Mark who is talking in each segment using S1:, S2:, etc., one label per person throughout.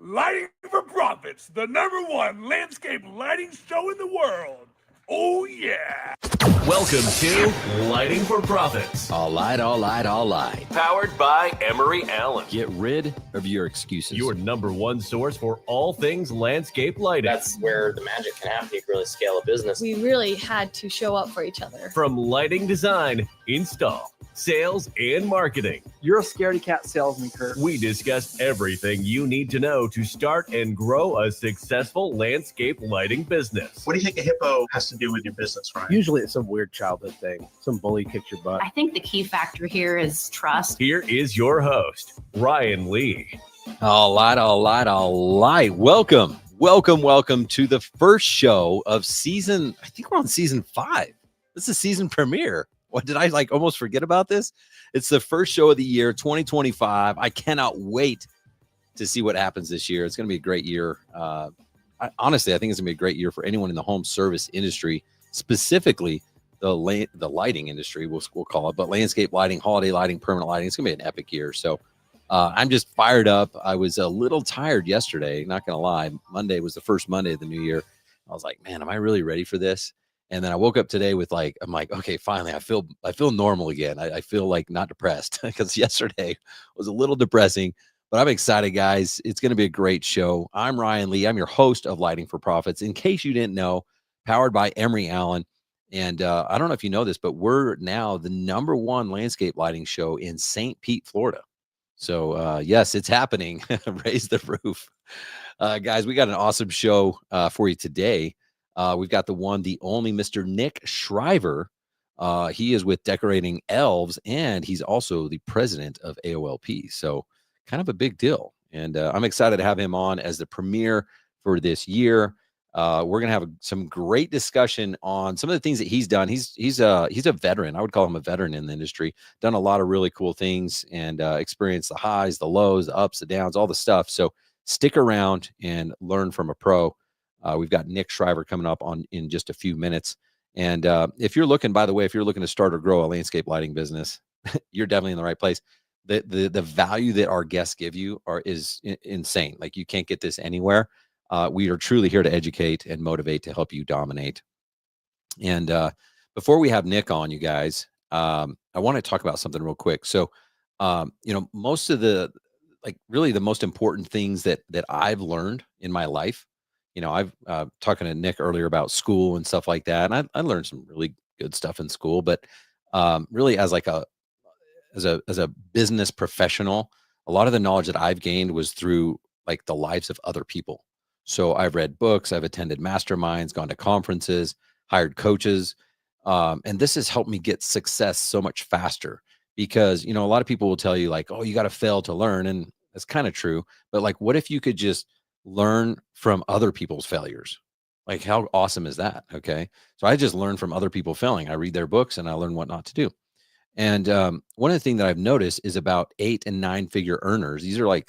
S1: Lighting for Profits, the #1 landscape lighting show in the world. Oh, yeah.
S2: Welcome to Lighting for Profits.
S3: All right.
S2: Powered by Emery Allen.
S3: Get rid of your excuses.
S2: Your #1 source for all things landscape lighting.
S4: That's where the magic can happen. You can really scale a business.
S5: We really had to show up for each other.
S2: From lighting design, install, sales, and marketing.
S6: You're a scaredy cat salesman, Kurt.
S2: We discuss everything you need to know to start and grow a successful landscape lighting business.
S7: What do you think a hippo has to do with your business, Ryan?
S6: Usually it's some weird childhood thing. Some bully kicked your butt.
S8: I think the key factor here is trust.
S2: Here is your host, Ryan Lee.
S3: All right. Welcome to the first show of season. I think we're on season 5. This is season premiere. What did I almost forget about this? It's the first show of the year, 2025. I cannot wait to see what happens this year. It's going to be a great year. Honestly, I think it's going to be a great year for anyone in the home service industry, specifically the lighting industry, we'll call it, but landscape lighting, holiday lighting, permanent lighting. It's going to be an epic year. So I'm just fired up. I was a little tired yesterday, not going to lie. Monday was the first Monday of the new year. I was like, man, am I really ready for this? And then I woke up today with I'm like, okay, finally, I feel normal again. I feel like not depressed because yesterday was a little depressing, but I'm excited, guys. It's going to be a great show. I'm Ryan Lee. I'm your host of Lighting for Profits. In case you didn't know, powered by Emery Allen. And I don't know if you know this, but we're now the #1 landscape lighting show in St. Pete, Florida. So yes, it's happening. Raise the roof. Guys, we got an awesome show for you today. We've got the one, the only Mr. Nick Schriver. He is with Decorating Elves, and he's also the president of AOLP. So kind of a big deal. And I'm excited to have him on as the premiere for this year. We're going to have some great discussion on some of the things that he's done. He's a veteran. I would call him a veteran in the industry, done a lot of really cool things and experienced the highs, the lows, the ups, the downs, all the stuff. So stick around and learn from a pro. We've got Nick Schriver coming up in just a few minutes. And if you're looking to start or grow a landscape lighting business, you're definitely in the right place. The value that our guests give you is insane. Like, you can't get this anywhere. We are truly here to educate and motivate to help you dominate. And before we have Nick on, you guys, I want to talk about something real quick. So, most of the most important things that I've learned in my life, I've talking to Nick earlier about school and stuff like that. And I learned some really good stuff in school, but really as a business professional, a lot of the knowledge that I've gained was through the lives of other people. So I've read books, I've attended masterminds, gone to conferences, hired coaches. And this has helped me get success so much faster because, a lot of people will tell you oh, you got to fail to learn. And that's kind of true. But what if you could just learn from other people's failures? How awesome is that? Okay. So I just learn from other people failing. I read their books and I learn what not to do. And one of the things that I've noticed is about 8 and 9 figure earners. These are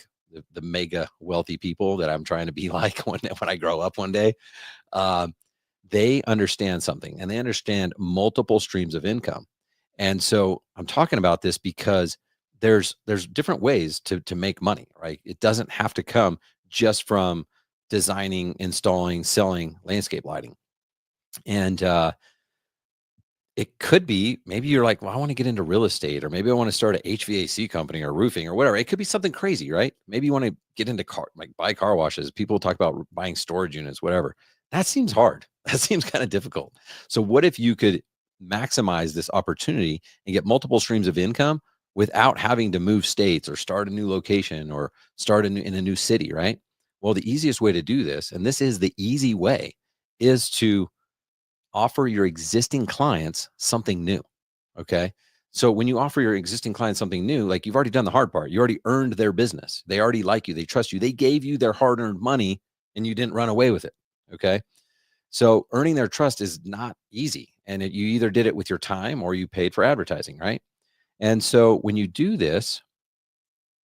S3: the mega wealthy people that I'm trying to be like when I grow up one day. They understand something, and they understand multiple streams of income. And so I'm talking about this because there's different ways to make money, right? It doesn't have to come just from designing, installing, selling landscape lighting. And it could be, maybe you're like, well, I want to get into real estate, or maybe I want to start an HVAC company or roofing or whatever. It could be something crazy, right? Maybe you want to get into buy car washes. People talk about buying storage units, whatever. That seems hard. That seems kind of difficult. So what if you could maximize this opportunity and get multiple streams of income without having to move states or start a new location or start in a new city, right? Well, the easiest way to do this, and this is the easy way, is to offer your existing clients something new. Okay. So when you offer your existing clients something new, you've already done the hard part. You already earned their business. They already like you. They trust you. They gave you their hard-earned money and you didn't run away with it. Okay. So earning their trust is not easy. And you either did it with your time or you paid for advertising, right? And so when you do this,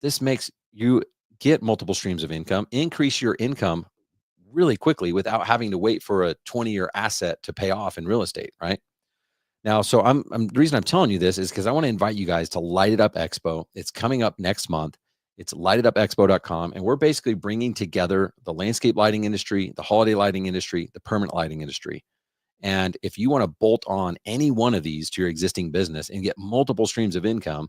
S3: this makes you get multiple streams of income, increase your income really quickly without having to wait for a 20-year asset to pay off in real estate, right? Now, so the reason I'm telling you this is because I want to invite you guys to Light It Up Expo. It's coming up next month. It's lightitupexpo.com. And we're basically bringing together the landscape lighting industry, the holiday lighting industry, the permanent lighting industry. And if you want to bolt on any one of these to your existing business and get multiple streams of income,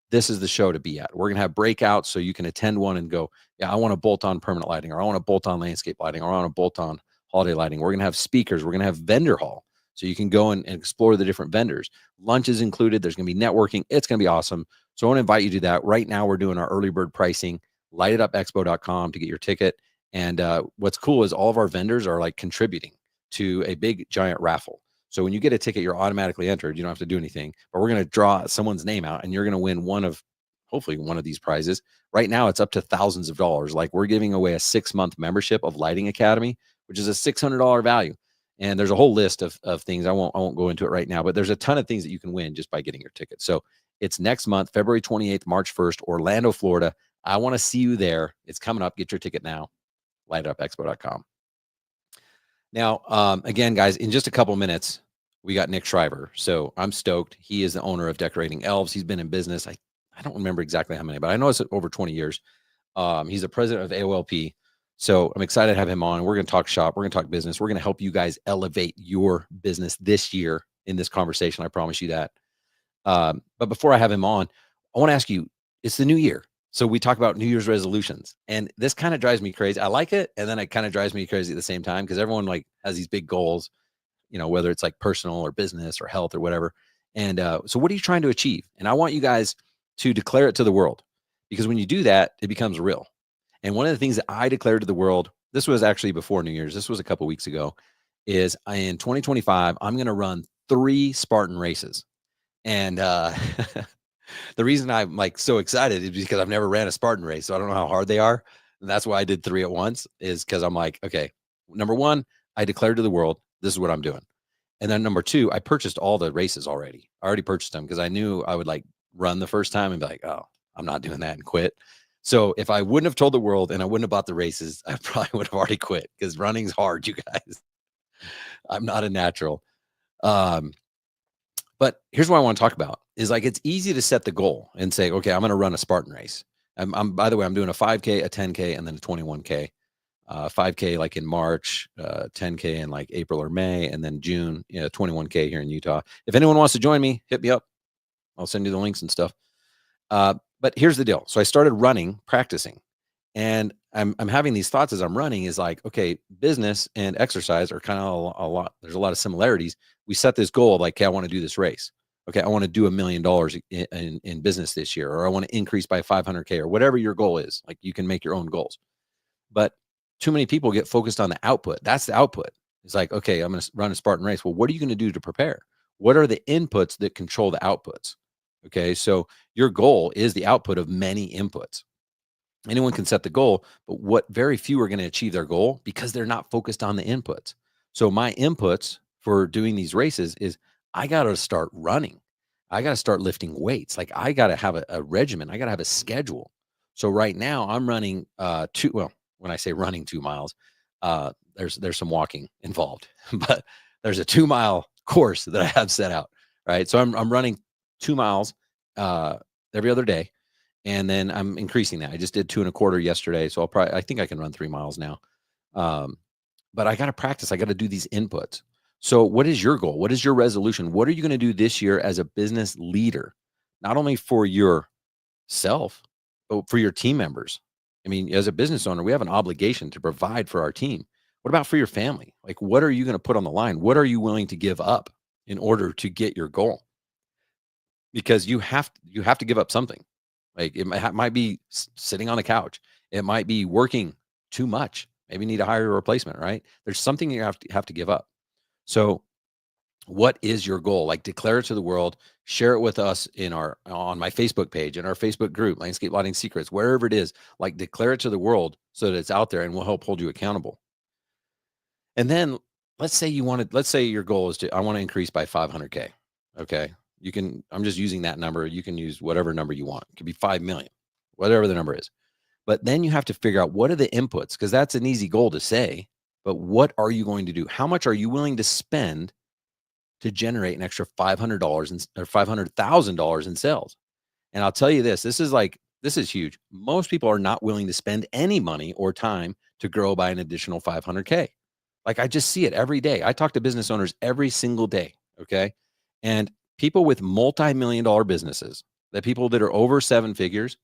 S3: this is the show to be at. We're going to have breakouts so you can attend one and go, yeah, I want to bolt on permanent lighting, or I want to bolt on landscape lighting, or I want to bolt on holiday lighting. We're going to have speakers. We're going to have vendor hall so you can go and explore the different vendors. Lunch is included. There's going to be networking. It's going to be awesome. So I want to invite you to that. Right now, we're doing our early bird pricing, lightitupexpo.com to get your ticket. And what's cool is all of our vendors are like contributing to a big giant raffle. So when you get a ticket, you're automatically entered. You don't have to do anything, but we're going to draw someone's name out and you're going to win hopefully one of these prizes. Right now it's up to thousands of dollars. Like we're giving away a 6-month membership of Lighting Academy, which is a $600 value. And there's a whole list of things. I won't go into it right now, but there's a ton of things that you can win just by getting your ticket. So it's next month, February 28th, March 1st, Orlando, Florida. I want to see you there. It's coming up. Get your ticket now. lightitupexpo.com. Now, again, guys, in just a couple minutes, we got Nick Schriver. So I'm stoked. He is the owner of Decorating Elves. He's been in business. I don't remember exactly how many, but I know it's over 20 years. He's the president of AOLP. So I'm excited to have him on. We're going to talk shop. We're going to talk business. We're going to help you guys elevate your business this year in this conversation. I promise you that. But before I have him on, I want to ask you, it's the new year. So we talk about New Year's resolutions, and this kind of drives me crazy. I like it. And then it kind of drives me crazy at the same time because everyone like has these big goals, you know, whether it's like personal or business or health or whatever. And so what are you trying to achieve? And I want you guys to declare it to the world, because when you do that, it becomes real. And one of the things that I declared to the world, this was actually before New Year's, this was a couple weeks ago, is in 2025, I'm going to run 3 Spartan races. And the reason I'm like so excited is because I've never ran a Spartan race. So I don't know how hard they are. And that's why I did 3 at once, is because I'm like, okay, number 1, I declared to the world, this is what I'm doing. And then number 2, I purchased all the races already. I already purchased them because I knew I would like run the first time and be like, oh, I'm not doing that, and quit. So if I wouldn't have told the world and I wouldn't have bought the races, I probably would have already quit, because running's hard, you guys. I'm not a natural. But here's what I want to talk about is like, it's easy to set the goal and say, okay, I'm going to run a Spartan race. By the way, I'm doing a 5K, a 10K, and then a 21K. 5K like in March, 10K in like April or May, and then June, 21K here in Utah. If anyone wants to join me, hit me up. I'll send you the links and stuff. But here's the deal. So I started running, practicing, and I'm having these thoughts as I'm running is like, okay, business and exercise are kind of a lot. There's a lot of similarities. We set this goal of like, okay, I want to do this race. Okay, I want to do $1 million in business this year, or I want to increase by 500K, or whatever your goal is. Like, you can make your own goals. But too many people get focused on the output. That's the output. It's like, okay, I'm going to run a Spartan race. Well, what are you going to do to prepare? What are the inputs that control the outputs? Okay, so your goal is the output of many inputs. Anyone can set the goal, but what very few are going to achieve their goal because they're not focused on the inputs. So my inputs for doing these races is I got to start running. I got to start lifting weights. Like, I got to have a regimen. I got to have a schedule. So right now I'm running when I say running 2 miles, there's some walking involved, but there's a 2-mile course that I have set out. Right. So I'm running 2 miles every other day. And then I'm increasing that. I just did 2.25 yesterday. So I think I can run 3 miles now. But I got to practice. I got to do these inputs. So what is your goal? What is your resolution? What are you going to do this year as a business leader? Not only for yourself, but for your team members. I mean, as a business owner, we have an obligation to provide for our team. What about for your family? Like, what are you going to put on the line? What are you willing to give up in order to get your goal? Because you have to give up something. Like, it might be sitting on the couch. It might be working too much. Maybe you need to hire a replacement, right? There's something you have to give up. So what is your goal? Like, declare it to the world, share it with us on my Facebook page, in our Facebook group, Landscape Lighting Secrets, wherever it is. Like, declare it to the world so that it's out there, and we'll help hold you accountable. And then let's say your goal is I want to increase by 500K. Okay. I'm just using that number. You can use whatever number you want. It could be 5 million, whatever the number is. But then you have to figure out, what are the inputs? Because that's an easy goal to say, but what are you going to do? How much are you willing to spend to generate an extra $500 or $500,000 in sales? And I'll tell you this is like This is huge. Most people are not willing to spend any money or time to grow by an additional 500K. Like I just see it every day. I talk to business owners every single day. Okay. And people with multi-million dollar businesses, the people that are over 7 figures,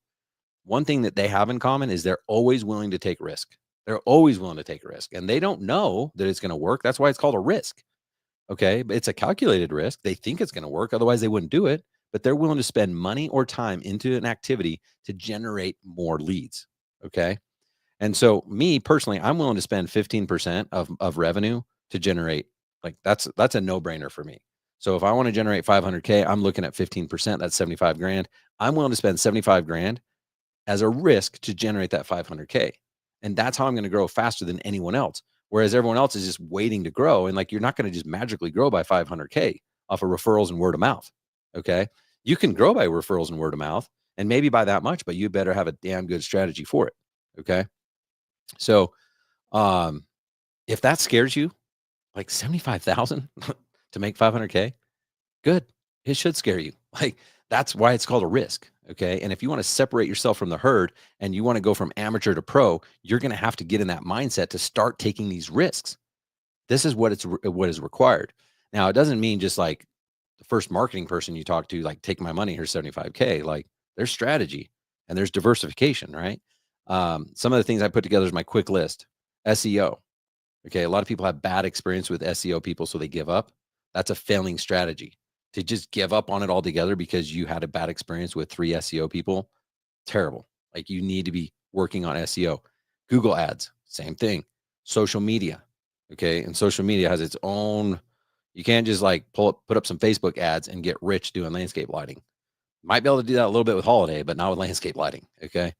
S3: one thing that they have in common is they're always willing to take risk. They're always willing to take a risk, and they don't know that it's going to work. That's why it's called a risk. Okay. But it's a calculated risk. They think it's going to work. Otherwise they wouldn't do it, but they're willing to spend money or time into an activity to generate more leads. Okay. And so me personally, I'm willing to spend 15% of revenue to generate, like that's a no-brainer for me. So if I want to generate 500K, I'm looking at 15%, that's 75 grand. I'm willing to spend 75 grand as a risk to generate that 500K. And that's how I'm going to grow faster than anyone else. Whereas everyone else is just waiting to grow. And like, you're not going to just magically grow by 500K off of referrals and word of mouth. Okay. You can grow by referrals and word of mouth and maybe by that much, but you better have a damn good strategy for it. Okay. So, if that scares you, like 75,000 to make 500K, good. It should scare you. Like that's why it's called a risk. Okay. And if you want to separate yourself from the herd and you want to go from amateur to pro, you're going to have to get in that mindset to start taking these risks. This is what is required. Now, it doesn't mean just like the first marketing person you talk to, like, take my money, here's 75K. Like there's strategy and there's diversification, right? Some of the things I put together is my quick list. SEO. Okay. A lot of people have bad experience with SEO people, so they give up. That's a failing strategy. To just give up on it altogether because you had a bad experience with 3 SEO people, terrible. Like you need to be working on SEO. Google ads, same thing. Social media. Okay. And social media has its own, you can't just like put up some Facebook ads and get rich doing landscape lighting. Might be able to do that a little bit with holiday, but not with landscape lighting. Okay.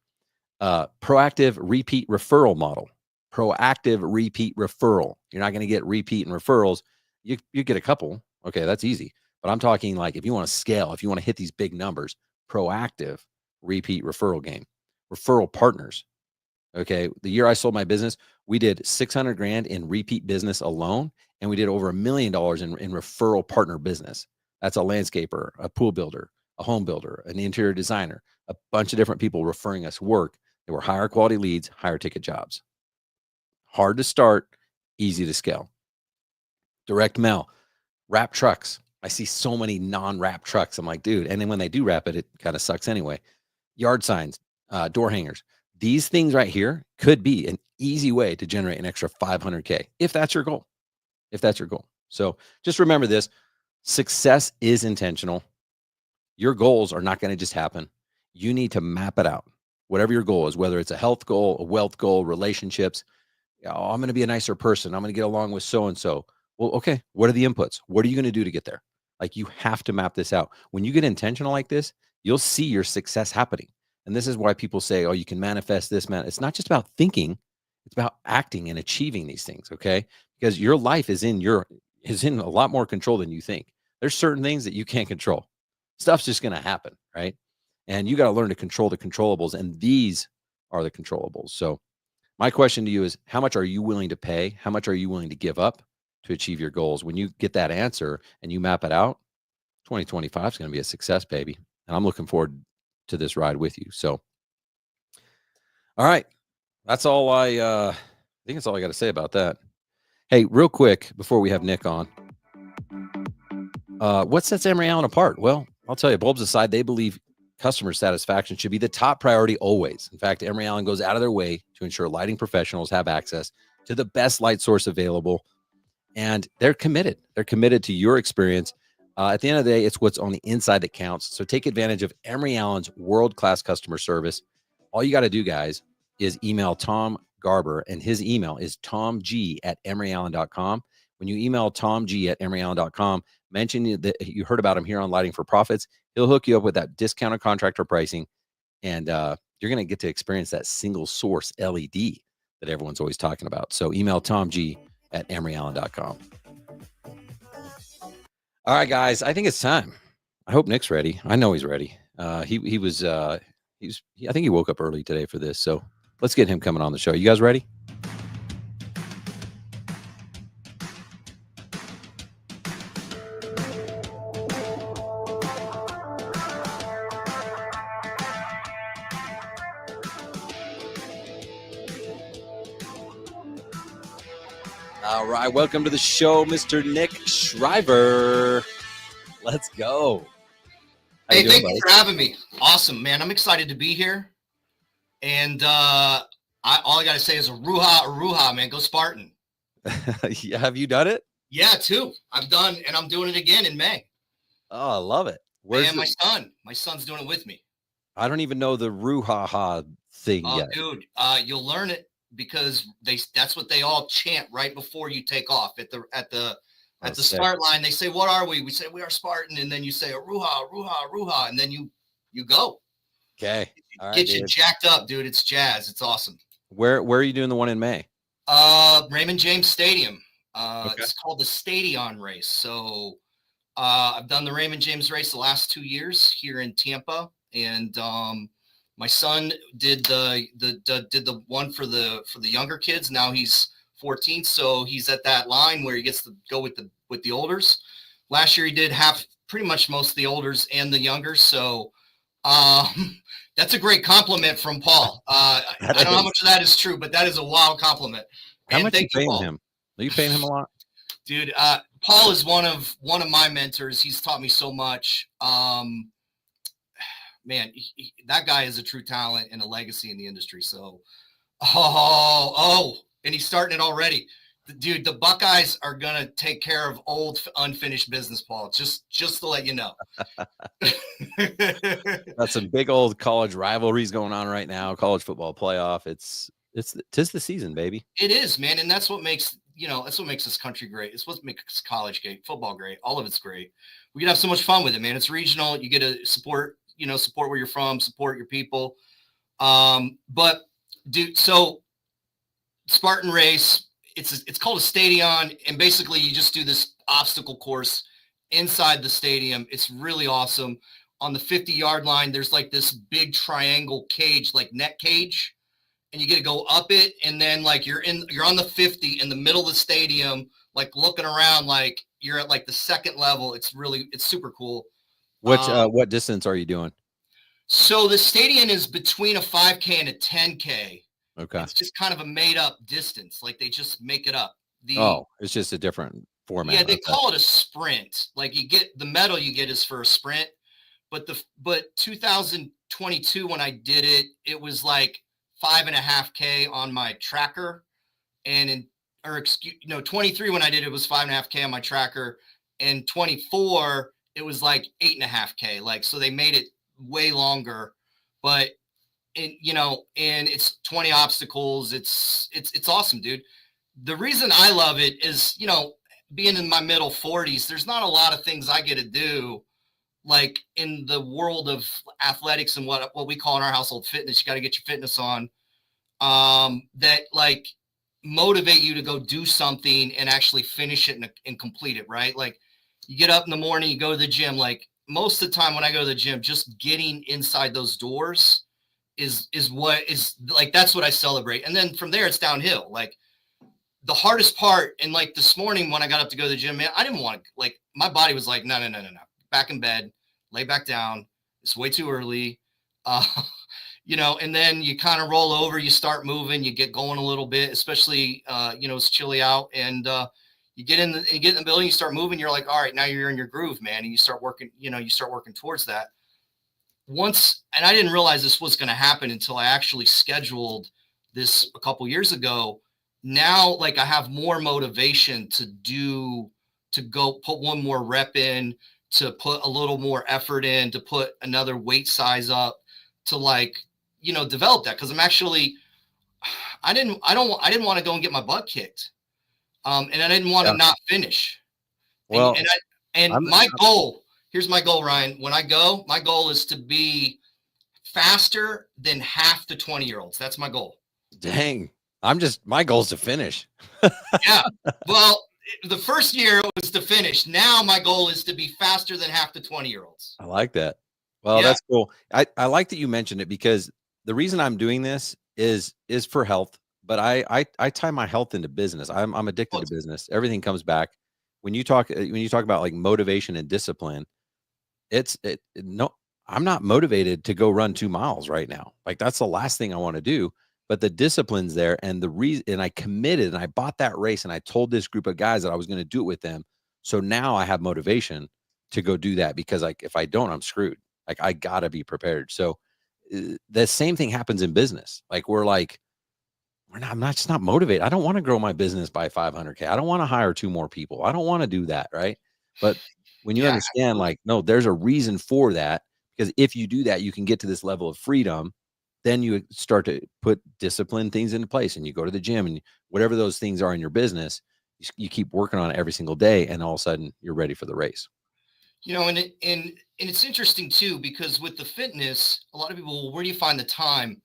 S3: Proactive repeat referral model. Proactive repeat referral. You're not going to get repeat and referrals. You get a couple. Okay. That's easy. But I'm talking like if you want to scale, if you want to hit these big numbers, proactive repeat referral game, referral partners. Okay. The year I sold my business, we did 600 grand in repeat business alone. And we did over $1 million in referral partner business. That's a landscaper, a pool builder, a home builder, an interior designer, a bunch of different people referring us work that were higher quality leads, higher ticket jobs. Hard to start, easy to scale. Direct mail, wrap trucks. I see so many non-wrap trucks. I'm like, dude. And then when they do wrap it, it kind of sucks anyway. Yard signs, door hangers. These things right here could be an easy way to generate an extra 500K if that's your goal. If that's your goal. So just remember this. Success is intentional. Your goals are not going to just happen. You need to map it out. Whatever your goal is, whether it's a health goal, a wealth goal, relationships. Oh, I'm going to be a nicer person. I'm going to get along with so-and-so. Well, okay. What are the inputs? What are you going to do to get there? Like you have to map this out. When you get intentional like this, you'll see your success happening. And this is why people say, oh, you can manifest this, man. It's not just about thinking. It's about acting and achieving these things. Okay. Because your life is in a lot more control than you think. There's certain things that you can't control. Stuff's just going to happen. Right. And you got to learn to control the controllables. And these are the controllables. So my question to you is, how much are you willing to pay? How much are you willing to give up to achieve your goals? When you get that answer and you map it out, 2025 is going to be a success, baby. And I'm looking forward to this ride with you. So, all right. That's all I think that's all I got to say about that. Hey, real quick, before we have Nick on, what sets Emery Allen apart? Well, I'll tell you, bulbs aside, they believe customer satisfaction should be the top priority always. In fact, Emery Allen goes out of their way to ensure lighting professionals have access to the best light source available. And they're committed. They're committed to your experience. At the end of the day, it's what's on the inside that counts. So take advantage of Emery Allen's world-class customer service. All you got to do, guys, is email Tom Garber, and his email is tomg@emeryallen.com. When you email tomg@emeryallen.com, mention that you heard about him here on Lighting for Profits. He'll hook you up with that discounted contractor pricing, and you're going to get to experience that single source LED that everyone's always talking about. So email tomg@emeryallen.com. All right, guys, I think it's time. I hope Nick's ready. I know he's ready. I think he woke up early today for this. So let's get him coming on the show. You guys ready? All right, welcome to the show, Mr. Nick Schriver. Let's go. How
S9: Hey,
S3: you doing,
S9: thank you for having me. Awesome, man. I'm excited to be here. And all I got to say is aruha, man. Go Spartan.
S3: buddy? Yeah, have you done it?
S9: Yeah, too. I've done, and I'm doing it again in May.
S3: Oh, I love it. Where's
S9: And my son's doing it with me.
S3: I don't even know the Ruhaha thing
S9: Oh,
S3: yet.
S9: dude, you'll learn it because that's what they all chant right before you take off at the
S3: sick.
S9: start line. They say, "What are we?" We say, "We are Spartan," and then you say, "Aruha," and then you go.
S3: Okay. All right,
S9: Get you
S3: dude.
S9: jacked up, dude. It's jazz. It's awesome.
S3: Where are you doing the one in May?
S9: Raymond James Stadium.
S3: Okay.
S9: It's called the Stadion race. So I've done the Raymond James race the last 2 years here in Tampa, and my son did the one for the younger kids. Now he's 14, so he's at that line where he gets to go with the olders. Last year he did pretty much most of the olders and the youngers. So that's a great compliment from Paul. I don't know how much of that is true, but that is a wild compliment.
S3: How
S9: And
S3: much are you
S9: thank you,
S3: paying
S9: Paul.
S3: him? Are you paying him a lot?
S9: Dude, Paul is one of my mentors. He's taught me so much. Man, that guy is a true talent and a legacy in the industry. So, and he's starting it already. Dude, the Buckeyes are gonna take care of old unfinished business, Paul. Just to let you know.
S3: That's some big old college rivalries going on right now. College football playoff. Tis the season, baby.
S9: It is, man, and that's what makes this country great. It's what makes college great, football great. All of it's great. We can have so much fun with it, man. It's regional. You get to support where you're from, support your people. But dude, so Spartan race, it's called a stadion, and basically you just do this obstacle course inside the stadium. It's really awesome. On the 50-yard line, there's like this big triangle cage, like net cage, and you get to go up it, and then like you're on the 50 in the middle of the stadium, like looking around like you're at like the second level. It's super cool.
S3: What distance are you doing?
S9: So the stadium is between a 5K and a 10K.
S3: Okay.
S9: It's just kind of a made up distance. Like they just make it up.
S3: It's just a different format.
S9: Yeah, they call it a sprint. Like you get the medal you get is for a sprint. But 2022 when I did it, it was like 5.5K on my tracker. And 23 when I did it was 5.5K on my tracker. And 24, it was like 8.5K. Like, so they made it way longer, but and it's 20 obstacles. It's awesome, dude. The reason I love it is, being in my middle 40s, there's not a lot of things I get to do like in the world of athletics and what we call in our household fitness. You got to get your fitness on, that like motivate you to go do something and actually finish it and complete it. Right. Like you get up in the morning, you go to the gym. Like most of the time when I go to the gym, just getting inside those doors is what is like, that's what I celebrate. And then from there it's downhill. Like the hardest part. And like this morning when I got up to go to the gym, man, I didn't want to, like, my body was like, no, back in bed, lay back down. It's way too early. And then you kind of roll over, you start moving, you get going a little bit, especially, it's chilly out, and you get in the building, you start moving, you're like, all right, now you're in your groove, man. And you start working towards that. And I didn't realize this was going to happen until I actually scheduled this a couple years ago. Now, like I have more motivation to go put one more rep in, to put a little more effort in, to put another weight size up, to like, develop that. Cause I'm actually, I didn't want to go and get my butt kicked. And I didn't want to not finish.
S3: Well,
S9: my goal, here's my goal, Ryan. When I go, my goal is to be faster than half the 20-year-olds. That's my goal.
S3: Dang. My goal is to finish.
S9: Yeah. Well, the first year it was to finish. Now my goal is to be faster than half the 20-year-olds.
S3: I like that. Well, That's cool. I like that you mentioned it, because the reason I'm doing this is for health, but I tie my health into business. I'm addicted to business. Everything comes back. When you talk about like motivation and discipline, I'm not motivated to go run 2 miles right now. Like that's the last thing I want to do. but the discipline's there. And the reason, and I committed and I bought that race and I told this group of guys that I was going to do it with them. So now I have motivation to go do that, because like, if I don't, I'm screwed. Like, I gotta be prepared. So the same thing happens in business. Like, I'm not just not motivated. I don't want to grow my business by 500K. I don't want to hire 2 more people. I don't want to do that. Right. But when you
S9: Yeah,
S3: understand,
S9: absolutely.
S3: like, no, there's a reason for that, because if you do that, you can get to this level of freedom. Then you start to put discipline things into place, and you go to the gym, and whatever those things are in your business, you keep working on it every single day. And all of a sudden you're ready for the race.
S9: And it's interesting too, because with the fitness, a lot of people, well, where do you find the time?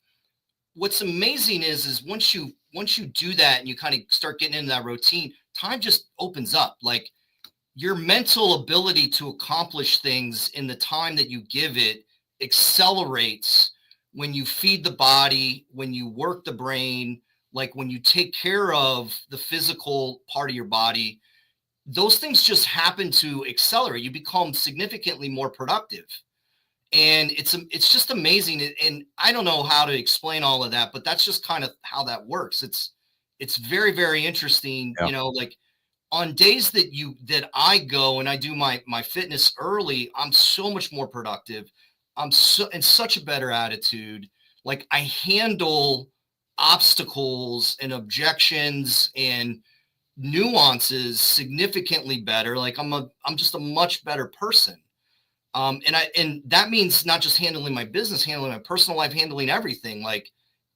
S9: What's amazing is once you do that and you kind of start getting into that routine, time just opens up. Like, your mental ability to accomplish things in the time that you give it accelerates when you feed the body, when you work the brain, like when you take care of the physical part of your body. Those things just happen to accelerate. You become significantly more productive. And it's just amazing. And I don't know how to explain all of that, but that's just kind of how that works. It's very, very interesting.
S3: Yeah.
S9: Like, on days that I go and I do my fitness early, I'm so much more productive. I'm so in such a better attitude. Like, I handle obstacles and objections and nuances significantly better. Like, I'm just a much better person. And that means not just handling my business, handling my personal life, handling everything. Like,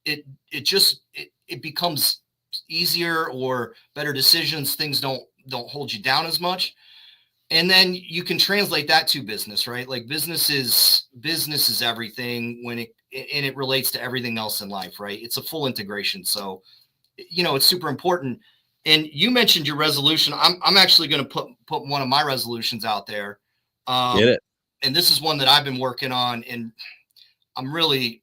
S9: it becomes easier, or better decisions. Things don't hold you down as much. And then you can translate that to business, right? Like, business is everything and it relates to everything else in life, right? It's a full integration. So, it's super important. And you mentioned your resolution. I'm actually going to put one of my resolutions out there.
S3: Get it.
S9: And this is one that I've been working on, and I'm really,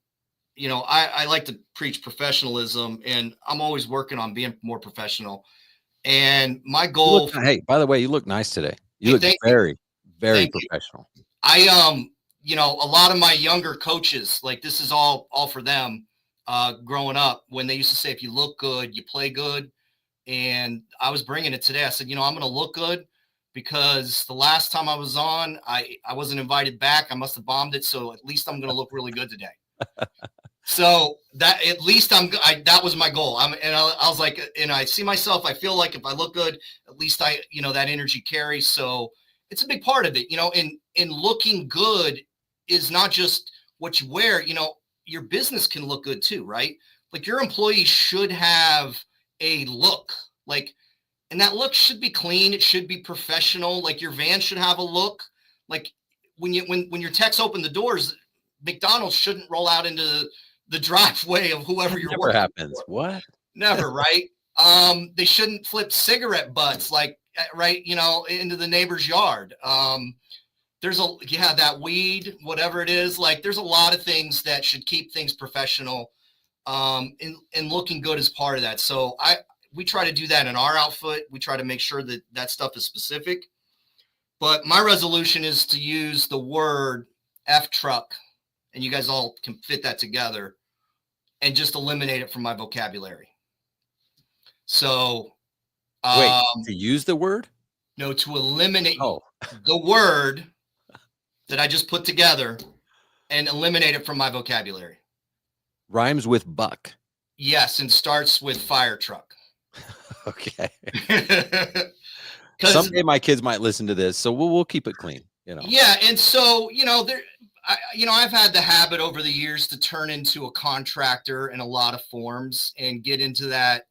S9: I like to preach professionalism, and I'm always working on being more professional. And my goal,
S3: Hey, by the way, you look nice today. You
S9: Hey,
S3: look
S9: thank you.
S3: very, very
S9: Thank you.
S3: professional.
S9: I, a lot of my younger coaches, like, this is all for them, growing up, when they used to say, if you look good, you play good. And I was bringing it today. I said, I'm going to look good, because the last time I was on, I wasn't invited back. I must have bombed it. So at least I'm going to look really good today. So that at least that was my goal. I was like, and I see myself, I feel like if I look good, at least that energy carries. So it's a big part of it, in looking good is not just what you wear, your business can look good too, right? Like, your employees should have a look, like, and that look should be clean. It should be professional. Like, your van should have a look. Like, when your techs open the doors, McDonald's shouldn't roll out into the driveway of whoever you're
S3: Never
S9: working
S3: happens.
S9: for.
S3: What?
S9: Never, right? They shouldn't flip cigarette butts, like, right, into the neighbor's yard. That weed, whatever it is, like, there's a lot of things that should keep things professional. And looking good is part of that. So we try to do that in our outfit. We try to make sure that stuff is specific. But my resolution is to use the word F truck, and you guys all can fit that together, and just eliminate it from my vocabulary. So,
S3: Wait, to use the word?
S9: No, to eliminate
S3: Oh.
S9: the word that I just put together and eliminate it from my vocabulary.
S3: Rhymes with buck.
S9: Yes, and starts with fire truck.
S3: Okay. Someday my kids might listen to this, so we'll keep it clean.
S9: Yeah, and so I've had the habit over the years to turn into a contractor in a lot of forms and get into that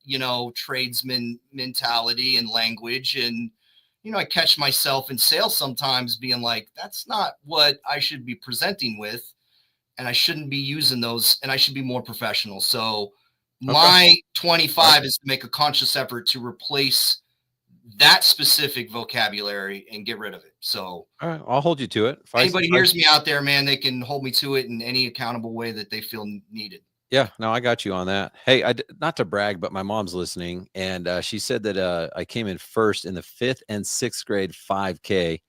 S9: tradesman mentality and language, and I catch myself in sales sometimes being like, that's not what I should be presenting with, and I shouldn't be using those, and I should be more professional. So my 25 is to make a conscious effort to replace that specific vocabulary and get rid of it. So
S3: all right, I'll hold you to it.
S9: If anybody hears me out there, man, they can hold me to it in any accountable way that they feel needed.
S3: Yeah, no, I got you on that. Hey, not to brag, but my mom's listening, and she said that I came in first in the 5th and 6th grade 5K.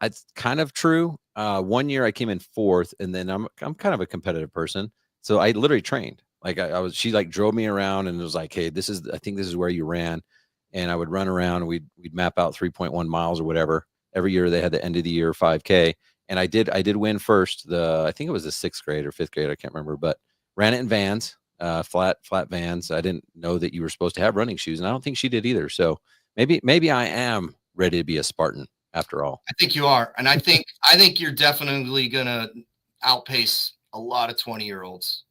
S3: It's kind of true. One year I came in 4th, and then I'm kind of a competitive person, so I literally trained. Like she like drove me around and was like, hey, I think this is where you ran. And I would run around and we'd map out 3.1 miles or whatever. Every year they had the end of the year 5K. And I did win first. I think it was the 6th grade or 5th grade. I can't remember, but ran it in Vans, flat Vans. I didn't know that you were supposed to have running shoes, and I don't think she did either. So maybe I am ready to be a Spartan after all.
S9: I think you are. And I think you're definitely going to outpace a lot of 20-year-olds.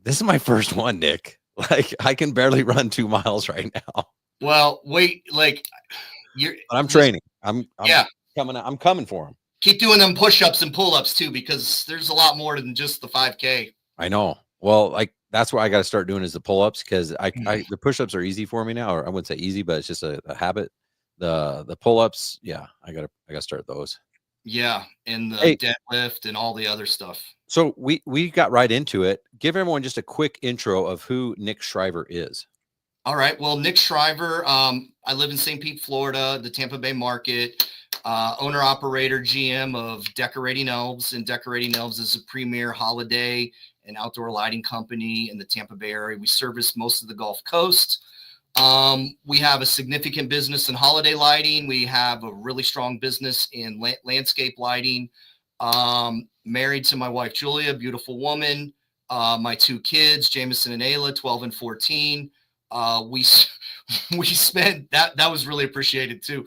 S3: This is my first one, Nick. Like I can barely run 2 miles right now.
S9: Well, wait, like
S3: but I'm training. I'm
S9: yeah.
S3: I'm coming for them.
S9: Keep doing them push-ups and pull-ups too, because there's a lot more than just the 5K.
S3: I know. Well, like that's what I got to start doing is the pull-ups, because the push-ups are easy for me now, or I wouldn't say easy, but it's just a habit. The pull-ups, yeah, I gotta start those.
S9: Yeah, and the deadlift and all the other stuff.
S3: So we got right into it. Give everyone just a quick intro of who Nick Schriver is.
S9: All right. Well, Nick Schriver, I live in St. Pete, Florida, the Tampa Bay market, owner, operator, GM of Decorating Elves. And Decorating Elves is a premier holiday and outdoor lighting company in the Tampa Bay area. We service most of the Gulf Coast. We have a significant business in holiday lighting. We have a really strong business in landscape lighting. Married to my wife, Julia, beautiful woman. My 2 kids, Jameson and Ayla, 12 and 14. We spent that was really appreciated too.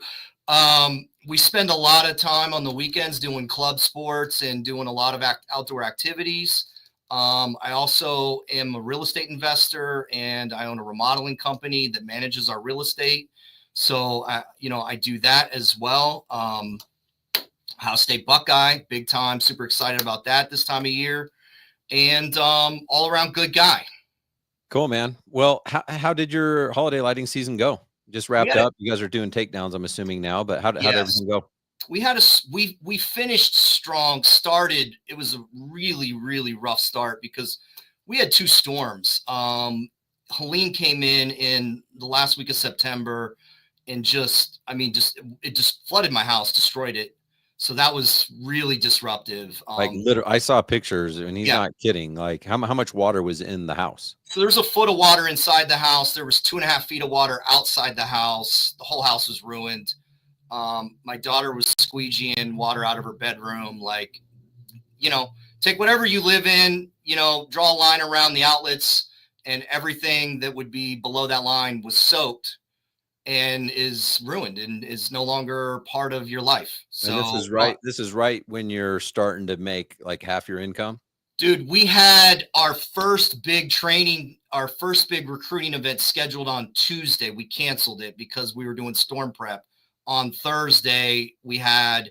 S9: We spend a lot of time on the weekends doing club sports and doing a lot of outdoor activities. I also am a real estate investor, and I own a remodeling company that manages our real estate. So, I do that as well. Ohio State Buckeye, big time, super excited about that this time of year, and all around good guy.
S3: Cool, man. Well, how did your holiday lighting season go? Just wrapped up. You guys are doing takedowns, I'm assuming now, but how did everything go?
S9: We finished strong. It was a really, really rough start because we had 2 storms. Helene came in the last week of September and it just flooded my house, destroyed it. So that was really disruptive.
S3: Like literally, I saw pictures, and he's not kidding. Like how much water was in the house?
S9: So there's a foot of water inside the house. There was 2.5 feet of water outside the house. The whole house was ruined. My daughter was squeegeeing water out of her bedroom. Like, take whatever you live in, draw a line around the outlets, and everything that would be below that line was soaked and is ruined and is no longer part of your life. So
S3: and this is right when you're starting to make like half your income.
S9: Dude, we had our first big recruiting event scheduled on Tuesday. We canceled it because we were doing storm prep. On Thursday, we had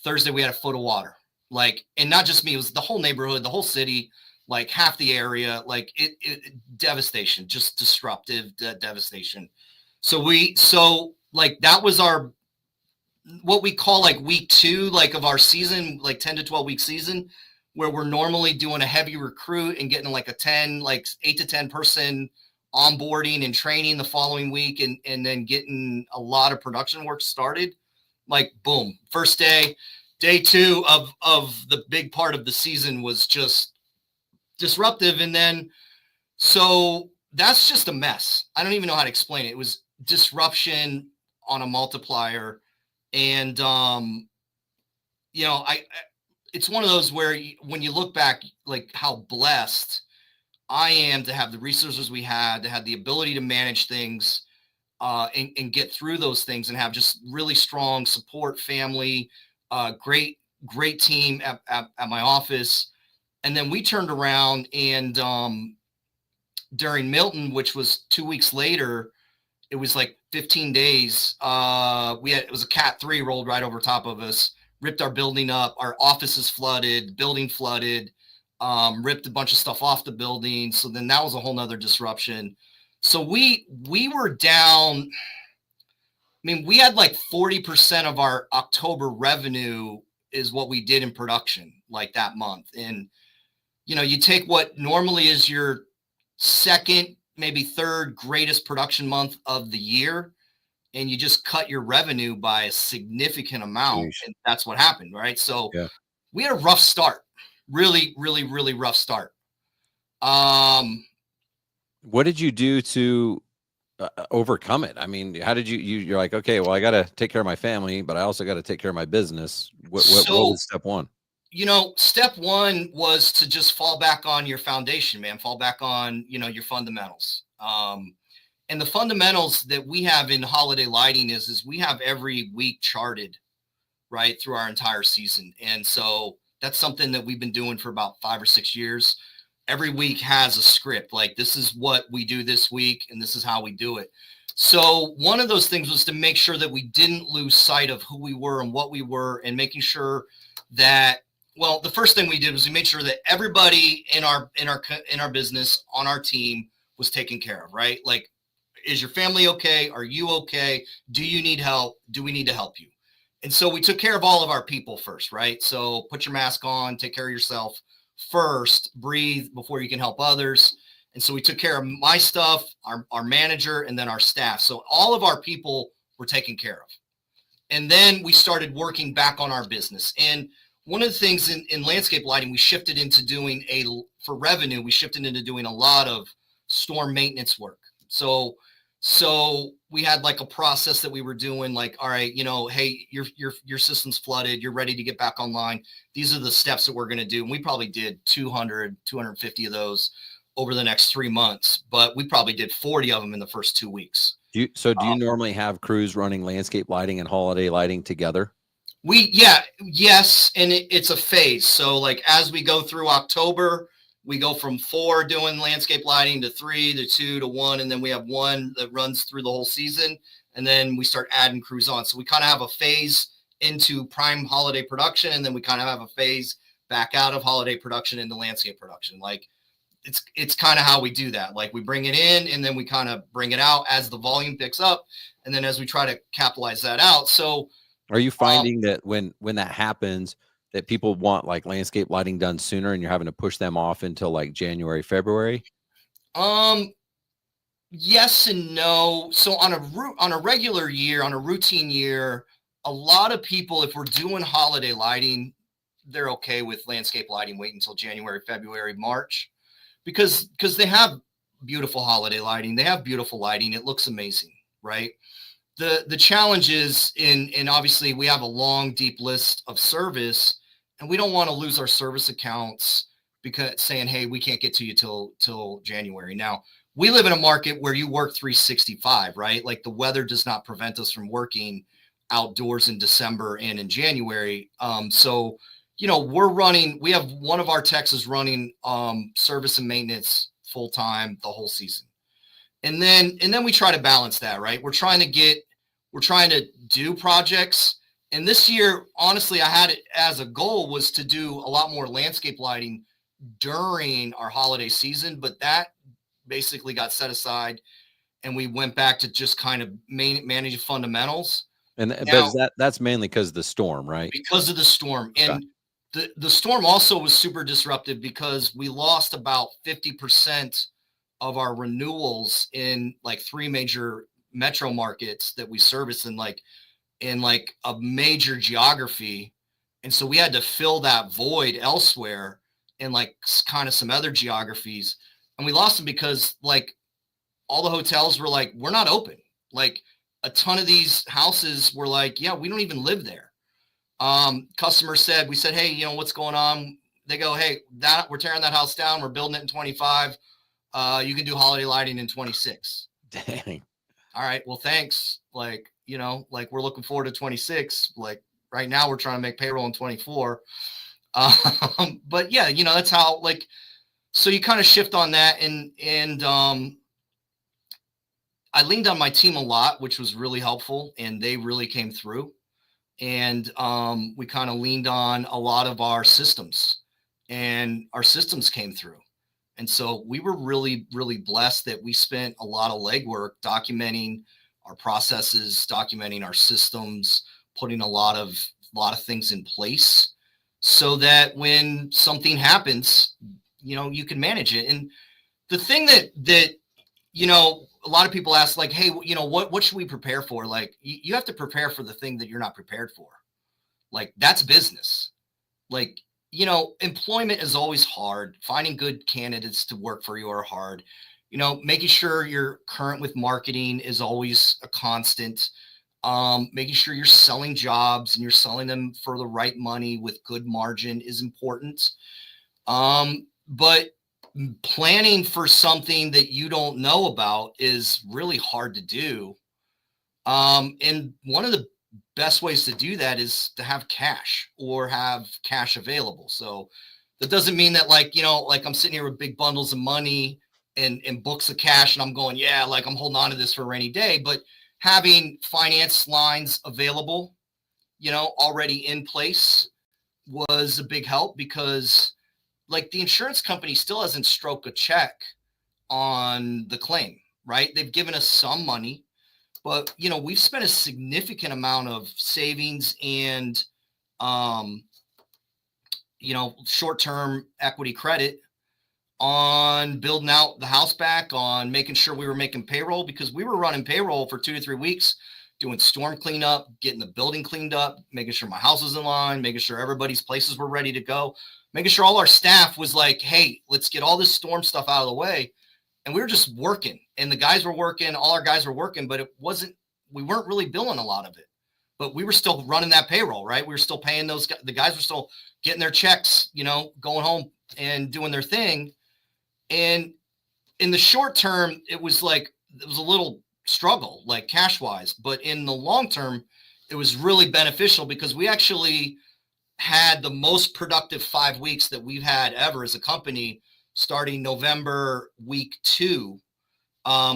S9: a foot of water. Like, and not just me, it was the whole neighborhood, the whole city, like half the area, like it devastation, just disruptive devastation. So that was what we call like week 2, like of our season, like 10 to 12 week season, where we're normally doing a heavy recruit and getting like 8 to 10 person onboarding and training the following week, and then getting a lot of production work started. Like boom, first day 2 of the big part of the season was just disruptive. And then, so that's just a mess. I don't even know how to explain it. It was disruption on a multiplier. And, it's one of those where when you look back, like how blessed I am to have the resources we had, to have the ability to manage things, and get through those things, and have just really strong support, family, great team at my office. And then we turned around and, during Milton, which was 2 weeks later, it was like 15 days. It was a Cat 3 rolled right over top of us, ripped our building up. Our offices flooded, building flooded, ripped a bunch of stuff off the building. So then that was a whole nother disruption. So we were down. I mean, we had like 40% of our October revenue is what we did in production like that month. And, you take what normally is your second, maybe third greatest production month of the year, and you just cut your revenue by a significant amount.
S3: Jeez.
S9: And that's what happened. Right. So we had a rough start, really, really, really rough start.
S3: What did you do to overcome it? I mean, how did you're like, okay, well, I got to take care of my family, but I also got to take care of my business. What was step one?
S9: Step one was to just fall back on your foundation, man. Fall back on, your fundamentals. And the fundamentals that we have in holiday lighting is we have every week charted right through our entire season. And so that's something that we've been doing for about 5 or 6 years. Every week has a script, like this is what we do this week and this is how we do it. So one of those things was to make sure that we didn't lose sight of who we were and what we were, and making sure that, well, the first thing we did was we made sure that everybody in our business, on our team, was taken care of, right? Like, is your family okay? Are you okay? Do you need help? Do we need to help you? And so we took care of all of our people first, right? So put your mask on, take care of yourself first, breathe before you can help others. And so we took care of my stuff, our manager, and then our staff. So all of our people were taken care of. And then we started working back on our business. And one of the things in landscape lighting, we shifted into doing for revenue, we shifted into doing a lot of storm maintenance work. So we had like a process that we were doing, like, all right, hey, your system's flooded. You're ready to get back online. These are the steps that we're going to do. And we probably did 200, 250 of those over the next 3 months, but we probably did 40 of them in the first 2 weeks.
S3: Do you normally have crews running landscape lighting and holiday lighting together?
S9: Yes. And it's a phase. So like, as we go through October, we go from 4 doing landscape lighting to 3 to 2 to 1. And then we have 1 that runs through the whole season. And then we start adding crews on. So we kind of have a phase into prime holiday production. And then we kind of have a phase back out of holiday production into landscape production. Like, it's kind of how we do that. Like, we bring it in and then we kind of bring it out as the volume picks up. And then as we try to capitalize that out. So
S3: are you finding that when that happens, that people want like landscape lighting done sooner and you're having to push them off until like January, February?
S9: Yes and no. So on a regular year, on a routine year, a lot of people, if we're doing holiday lighting, they're okay with landscape lighting waiting until January, February, March, because they have beautiful holiday lighting. They have beautiful lighting. It looks amazing, right? The challenge is in obviously we have a long, deep list of service, and we don't want to lose our service accounts because saying, hey, we can't get to you till January. Now, we live in a market where you work 365, right? Like, the weather does not prevent us from working outdoors in December and in January. So, we have one of our techs is running service and maintenance full time the whole season. And then we try to balance that, right? We're trying to do projects. And this year, honestly, I had it as a goal was to do a lot more landscape lighting during our holiday season, but that basically got set aside and we went back to just kind of manage fundamentals.
S3: But that's mainly because of the storm, right?
S9: Because of the storm.
S3: Okay.
S9: And the storm also was super disruptive because we lost about 50% of our renewals in like 3 major metro markets that we service in a major geography. And so we had to fill that void elsewhere in like kind of some other geographies. And we lost them because like all the hotels were like, we're not open. Like, a ton of these houses were like, yeah, we don't even live there. Customer said, we said, hey, what's going on? They go, hey, we're tearing that house down. We're building it in 25. You can do holiday lighting in 26.
S3: Dang.
S9: All right. Well, thanks. Like, we're looking forward to 26. Like, right now we're trying to make payroll in 24. But yeah, that's how, like, so you kind of shift on that. And I leaned on my team a lot, which was really helpful, and they really came through. And we kind of leaned on a lot of our systems, and our systems came through. And so we were really, really blessed that we spent a lot of legwork documenting our processes, documenting our systems, putting a lot of things in place so that when something happens, you can manage it. And the thing that a lot of people ask, like, hey, what should we prepare for? Like, you have to prepare for the thing that you're not prepared for. Like, that's business. Like, employment is always hard. Finding good candidates to work for you are hard. making sure you're current with marketing is always a constant. Making sure you're selling jobs and you're selling them for the right money with good margin is important. But planning for something that you don't know about is really hard to do. And one of the best ways to do that is to have cash or have cash available. So that doesn't mean that like I'm sitting here with big bundles of money and books of cash and I'm going, yeah, like I'm holding on to this for a rainy day, but having finance lines available, already in place was a big help because like the insurance company still hasn't stroked a check on the claim, right? They've given us some money, but we've spent a significant amount of savings and short-term equity credit on building out the house back, on making sure we were making payroll, because we were running payroll for 2 to 3 weeks, doing storm cleanup, getting the building cleaned up, making sure my house was in line, making sure everybody's places were ready to go, making sure all our staff was like, hey, let's get all this storm stuff out of the way. And we were just working, and the guys were working, all our guys were working, but we weren't really billing a lot of it, but we were still running that payroll, right? We were still paying those guys. The guys were still getting their checks, going home and doing their thing. And in the short term, it was a little struggle, like cash wise, but in the long term, it was really beneficial because we actually had the most productive 5 weeks that we've had ever as a company, starting November week 2,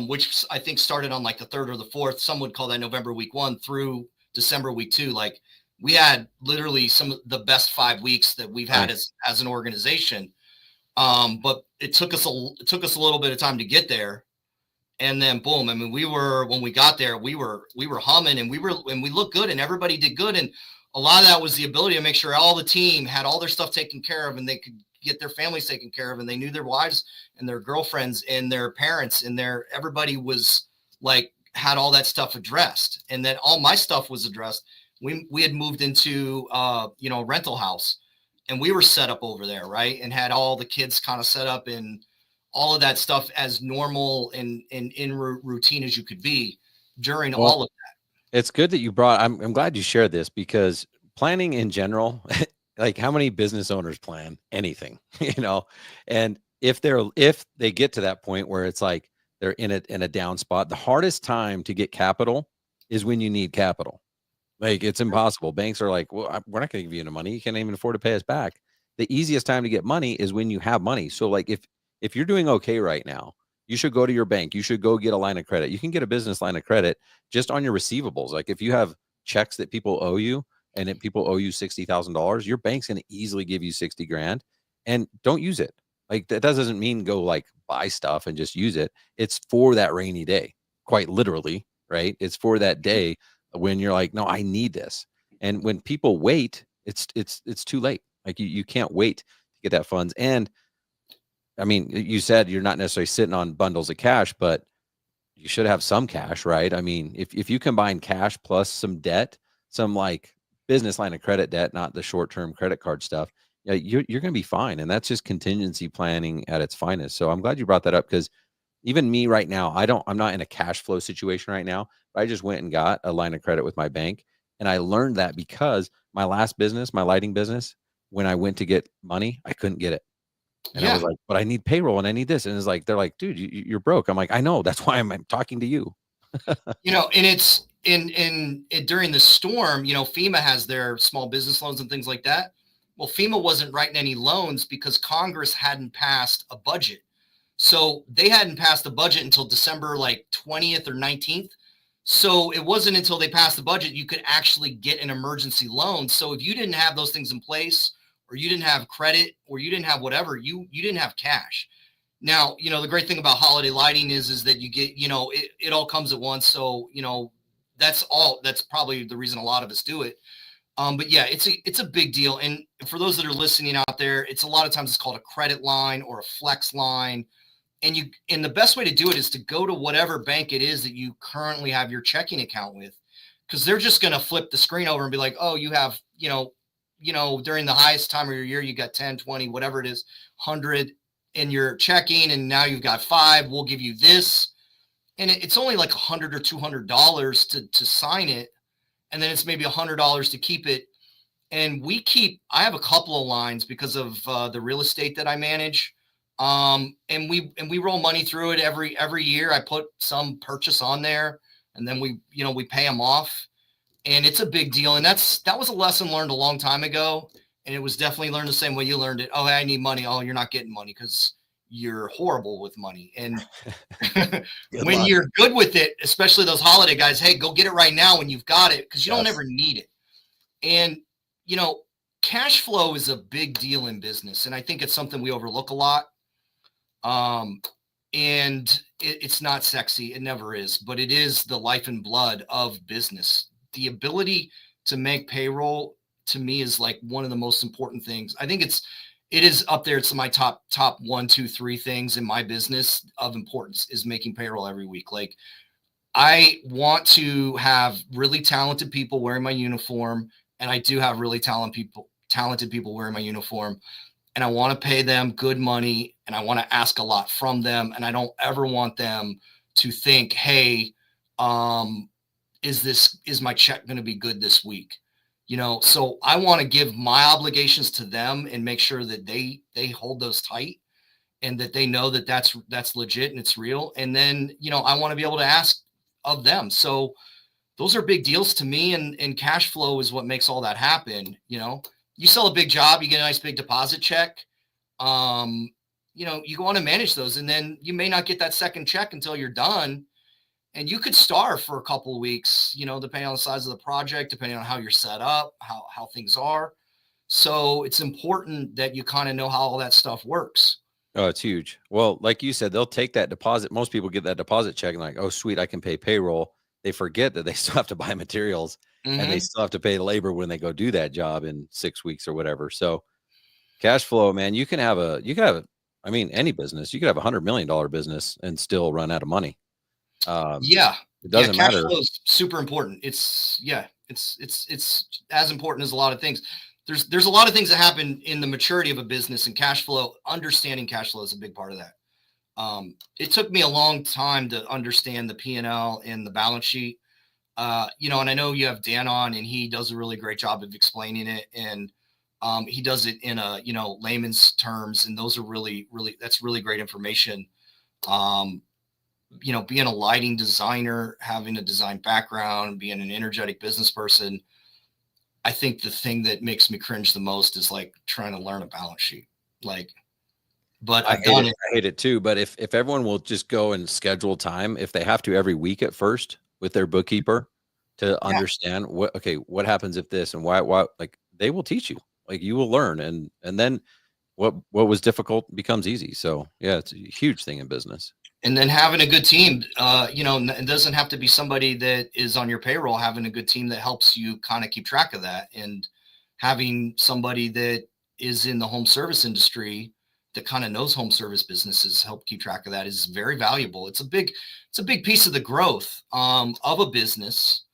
S9: which I think started on like the 3rd or the 4th. Some would call that November week 1 through December week 2. Like we had literally some of the best 5 weeks that we've had as an organization. But it took us a little bit of time to get there. And then boom, I mean, when we got there, we were humming and we looked good and everybody did good. And a lot of that was the ability to make sure all the team had all their stuff taken care of and they could get their families taken care of, and they knew their wives and their girlfriends and their parents and everybody was like, had all that stuff addressed, and then all my stuff was addressed. We had moved into, a rental house, and we were set up over there, right? And had all the kids kind of set up and all of that stuff as normal and in routine as you could be during all of that.
S3: It's good that you I'm glad you shared this, because planning in general, like how many business owners plan anything, and if they get to that point where it's like they're in a down spot, the hardest time to get capital is when you need capital. Like it's impossible. Banks are like, well, we're not going to give you any money. You can't even afford to pay us back. The easiest time to get money is when you have money. So like if you're doing okay right now, you should go to your bank. You should go get a line of credit. You can get a business line of credit just on your receivables. Like if you have checks that people owe you, and if people owe you $60,000, your bank's going to easily give you 60 grand, and don't use it. Like that doesn't mean go like buy stuff and just use it. It's for that rainy day, quite literally, right? It's for that day when you're like, no, I need this. And when people wait, it's too late. Like you can't wait to get that funds. And I mean, you said you're not necessarily sitting on bundles of cash, but you should have some cash, right? I mean, if you combine cash plus some debt, some like business line of credit debt, not the short-term credit card stuff, you're going to be fine. And that's just contingency planning at its finest. So I'm glad you brought that up, because even me right now, I'm not in a cash flow situation right now, but I just went and got a line of credit with my bank. And I learned that because my last business, my lighting business, when I went to get money, I couldn't get it. And I was like, but I need payroll and I need this. And it's like, they're like, dude, you're broke. I'm like, I know. That's why I'm talking to you.
S9: And it's during the storm, FEMA has their small business loans and things like that. Well, FEMA wasn't writing any loans because Congress hadn't passed a budget. So they hadn't passed the budget until December like 20th or 19th. So it wasn't until they passed the budget you could actually get an emergency loan. So if you didn't have those things in place, or you didn't have credit, or you didn't have whatever, you didn't have cash. Now, the great thing about holiday lighting is that you get, it all comes at once. So, that's probably the reason a lot of us do it. But yeah, it's a big deal. And for those that are listening out there, it's a lot of times it's called a credit line or a flex line. And the best way to do it is to go to whatever bank it is that you currently have your checking account with, because they're just going to flip the screen over and be like, oh, you have, during the highest time of your year, you got 10, 20, whatever it is, 100. and you're checking, and now you've got 5, we'll give you this. And it's only like $100 or $200 to sign it. And then it's maybe $100 to keep it. And I have a couple of lines because of the real estate that I manage. And we roll money through it every year. I put some purchase on there, and then we pay them off, and it's a big deal. And that was a lesson learned a long time ago. And it was definitely learned the same way you learned it. Oh, I need money. Oh, you're not getting money because you're horrible with money. And when you're good with it, especially those holiday guys, hey, go get it right now when you've got it, because you don't ever need it. And, cash flow is a big deal in business. And I think it's something we overlook a lot. And it's not sexy. It never is, but it is the life and blood of business. The ability to make payroll, to me, is like one of the most important things. I think it is up there. It's my top 1, 2, 3 things in my business of importance is making payroll every week. Like, I want to have really talented people wearing my uniform, and I do have really talented people wearing my uniform, and I want to pay them good money, and I want to ask a lot from them, and I don't ever want them to think, hey, is my check going to be good this week? So I want to give my obligations to them and make sure that they hold those tight, and that they know that that's legit and it's real. And then, I want to be able to ask of them. So those are big deals to me, and cash flow is what makes all that happen. You sell a big job, you get a nice big deposit check. You go on to manage those, and then you may not get that second check until you're done. And you could starve for a couple of weeks, depending on the size of the project, depending on how you're set up, how things are. So it's important that you kind of know how all that stuff works.
S3: Oh, it's huge. Well, like you said, they'll take that deposit. Most people get that deposit check and like, oh, sweet, I can pay payroll. They forget that they still have to buy materials, and they still have to pay labor when they go do that job in 6 weeks or whatever. So cash flow, man, you can have any business. You could have $100 million business and still run out of money. It doesn't
S9: cash
S3: matter.
S9: flow is super important. It's as important as a lot of things. There's a lot of things that happen in the maturity of a business, and cash flow, understanding cash flow is a big part of that. It took me a long time to understand the P&L and the balance sheet. And I know you have Dan on, and he does a really great job of explaining it. And he does it in a, layman's terms. And those are that's really great information. Being a lighting designer, having a design background, being an energetic business person, I think the thing that makes me cringe the most is like trying to learn a balance sheet. But I've done it.
S3: I hate it too. But if everyone will just go and schedule time, if they have to every week at first with their bookkeeper to understand what happens if this and why, like they will teach you, like you will learn. And then what was difficult becomes easy. So yeah, it's a huge thing in business.
S9: And then having a good team, it doesn't have to be somebody that is on your payroll. Having a good team that helps you kind of keep track of that, and having somebody that is in the home service industry that kind of knows home service businesses help keep track of that is very valuable. It's a big piece of the growth of a business,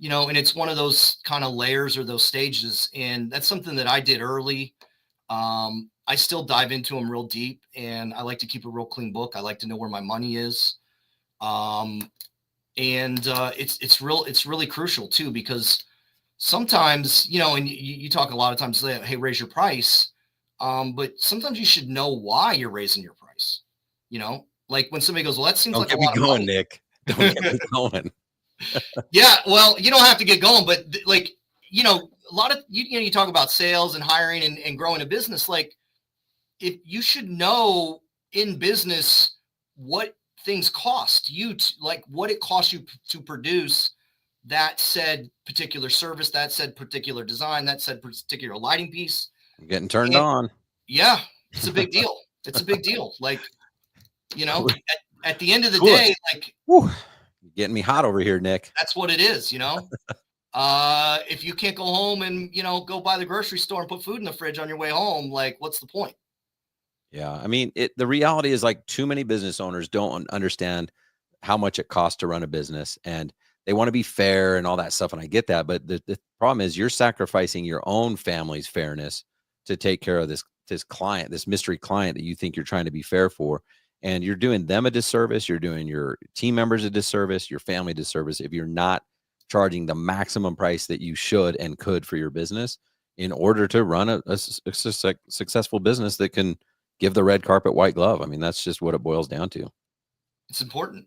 S9: and it's one of those kind of layers or those stages. And that's something that I did early. I still dive into them real deep, and I like to keep a real clean book. I like to know where my money is. It's really crucial too, because sometimes, and you talk a lot of times, hey, raise your price. But sometimes you should know why you're raising your price. Like when somebody goes, well, that seems like a lot of money.
S3: Nick. Don't get me going.
S9: Yeah. Well, you don't have to get going, but a lot of, you talk about sales and hiring and growing a business. Like, if you should know in business what things cost you, like what it costs you to produce that said particular service, that said particular design, that said particular lighting piece.
S3: I'm getting turned on.
S9: Yeah, it's a big deal. It's a big deal. Like, at the end of the day, like,
S3: you're getting me hot over here, Nick.
S9: That's what it is, If you can't go home and, go by the grocery store and put food in the fridge on your way home, like, what's the point?
S3: Yeah. I mean, the reality is like too many business owners don't understand how much it costs to run a business, and they want to be fair and all that stuff. And I get that. But the problem is you're sacrificing your own family's fairness to take care of this client, this mystery client that you think you're trying to be fair for, and you're doing them a disservice, you're doing your team members a disservice, your family a disservice if you're not charging the maximum price that you should and could for your business in order to run a successful business that can give the red carpet white glove. I mean, that's just what it boils down to.
S9: It's important.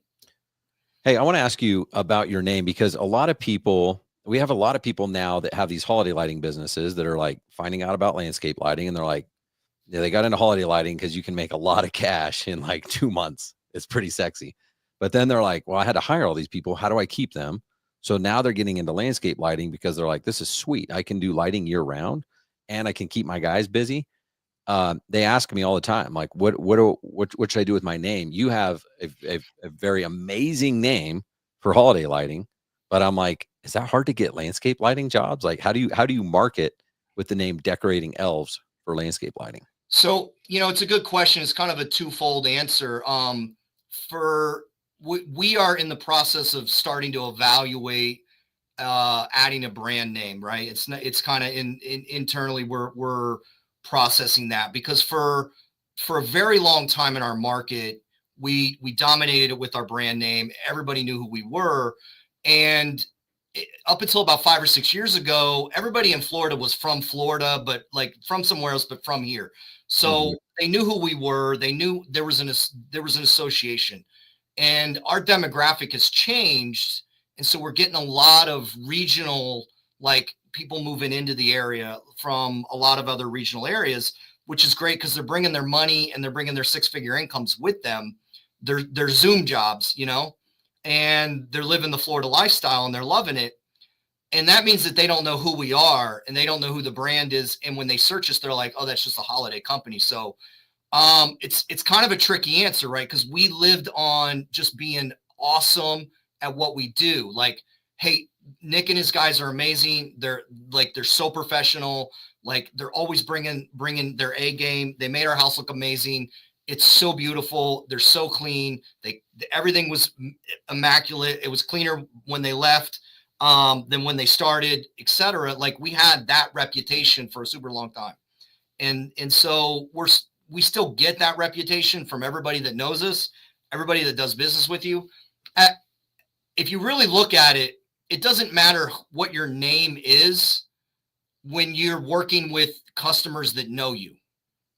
S3: Hey, I want to ask you about your name, because we have a lot of people now that have these holiday lighting businesses that are like finding out about landscape lighting, and they're like, yeah, they got into holiday lighting because you can make a lot of cash in like 2 months. It's pretty sexy. But then they're like, well, I had to hire all these people. How do I keep them? So now they're getting into landscape lighting because they're like, this is sweet. I can do lighting year round and I can keep my guys busy. They ask me all the time, like, what should I do with my name? You have a very amazing name for holiday lighting, but I'm like, is that hard to get landscape lighting jobs? Like, how do you market with the name Decorating Elves for landscape lighting?
S9: So, it's a good question. It's kind of a twofold answer. We are in the process of starting to evaluate adding a brand name, right? It's kind of internally we're processing that, because for a very long time in our market, we dominated it with our brand name. Everybody knew who we were. And up until about 5 or 6 years ago, everybody in Florida was from Florida, but like from somewhere else, but from here. So they knew who we were. They knew there was an association, and our demographic has changed. And so we're getting a lot of regional, like, people moving into the area from a lot of other regional areas, which is great because they're bringing their money and they're bringing their 6-figure incomes with them. They're Zoom jobs, and they're living the Florida lifestyle and they're loving it. And that means that they don't know who we are and they don't know who the brand is. And when they search us, they're like, oh, that's just a holiday company. So it's kind of a tricky answer, right? Because we lived on just being awesome at what we do. Like, hey, Nick and his guys are amazing. They're so professional. Like, they're always bringing their A game. They made our house look amazing. It's so beautiful. They're so clean. Everything was immaculate. It was cleaner when they left than when they started, etc. Like, we had that reputation for a super long time. And so we still get that reputation from everybody that knows us, everybody that does business with you. If you really look at it, it doesn't matter what your name is when you're working with customers that know you.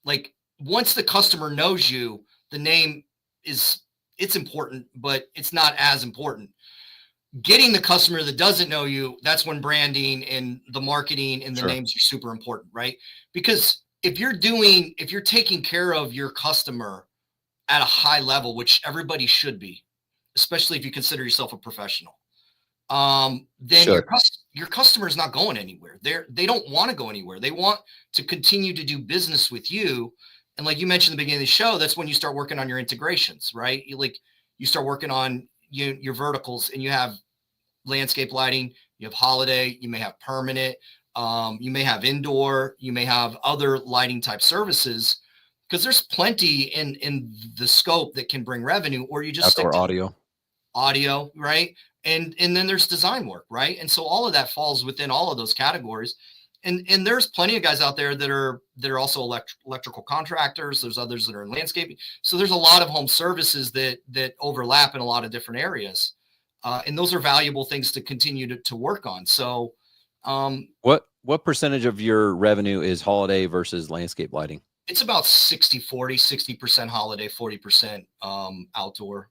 S9: Like, once the customer knows you, the name it's important, but it's not as important. Getting the customer that doesn't know you, that's when branding and the marketing and the names are super important, right? Because if you're taking care of your customer at a high level, which everybody should be, especially if you consider yourself a professional, then your customer is not going anywhere. They don't want to go anywhere. They want to continue to do business with you. And like you mentioned at the beginning of the show, that's when you start working on your integrations, right? You start working on your verticals, and you have landscape lighting, you have holiday, you may have permanent, you may have indoor, you may have other lighting type services, because there's plenty in the scope that can bring revenue, or you just
S3: outdoor
S9: stick to audio, right? And then there's design work, right? And so all of that falls within all of those categories. And there's plenty of guys out there that are also electrical contractors. There's others that are in landscaping. So there's a lot of home services that overlap in a lot of different areas. And those are valuable things to continue to work on. So
S3: what percentage of your revenue is holiday versus landscape lighting?
S9: It's about 60-40, 60% holiday, 40% outdoor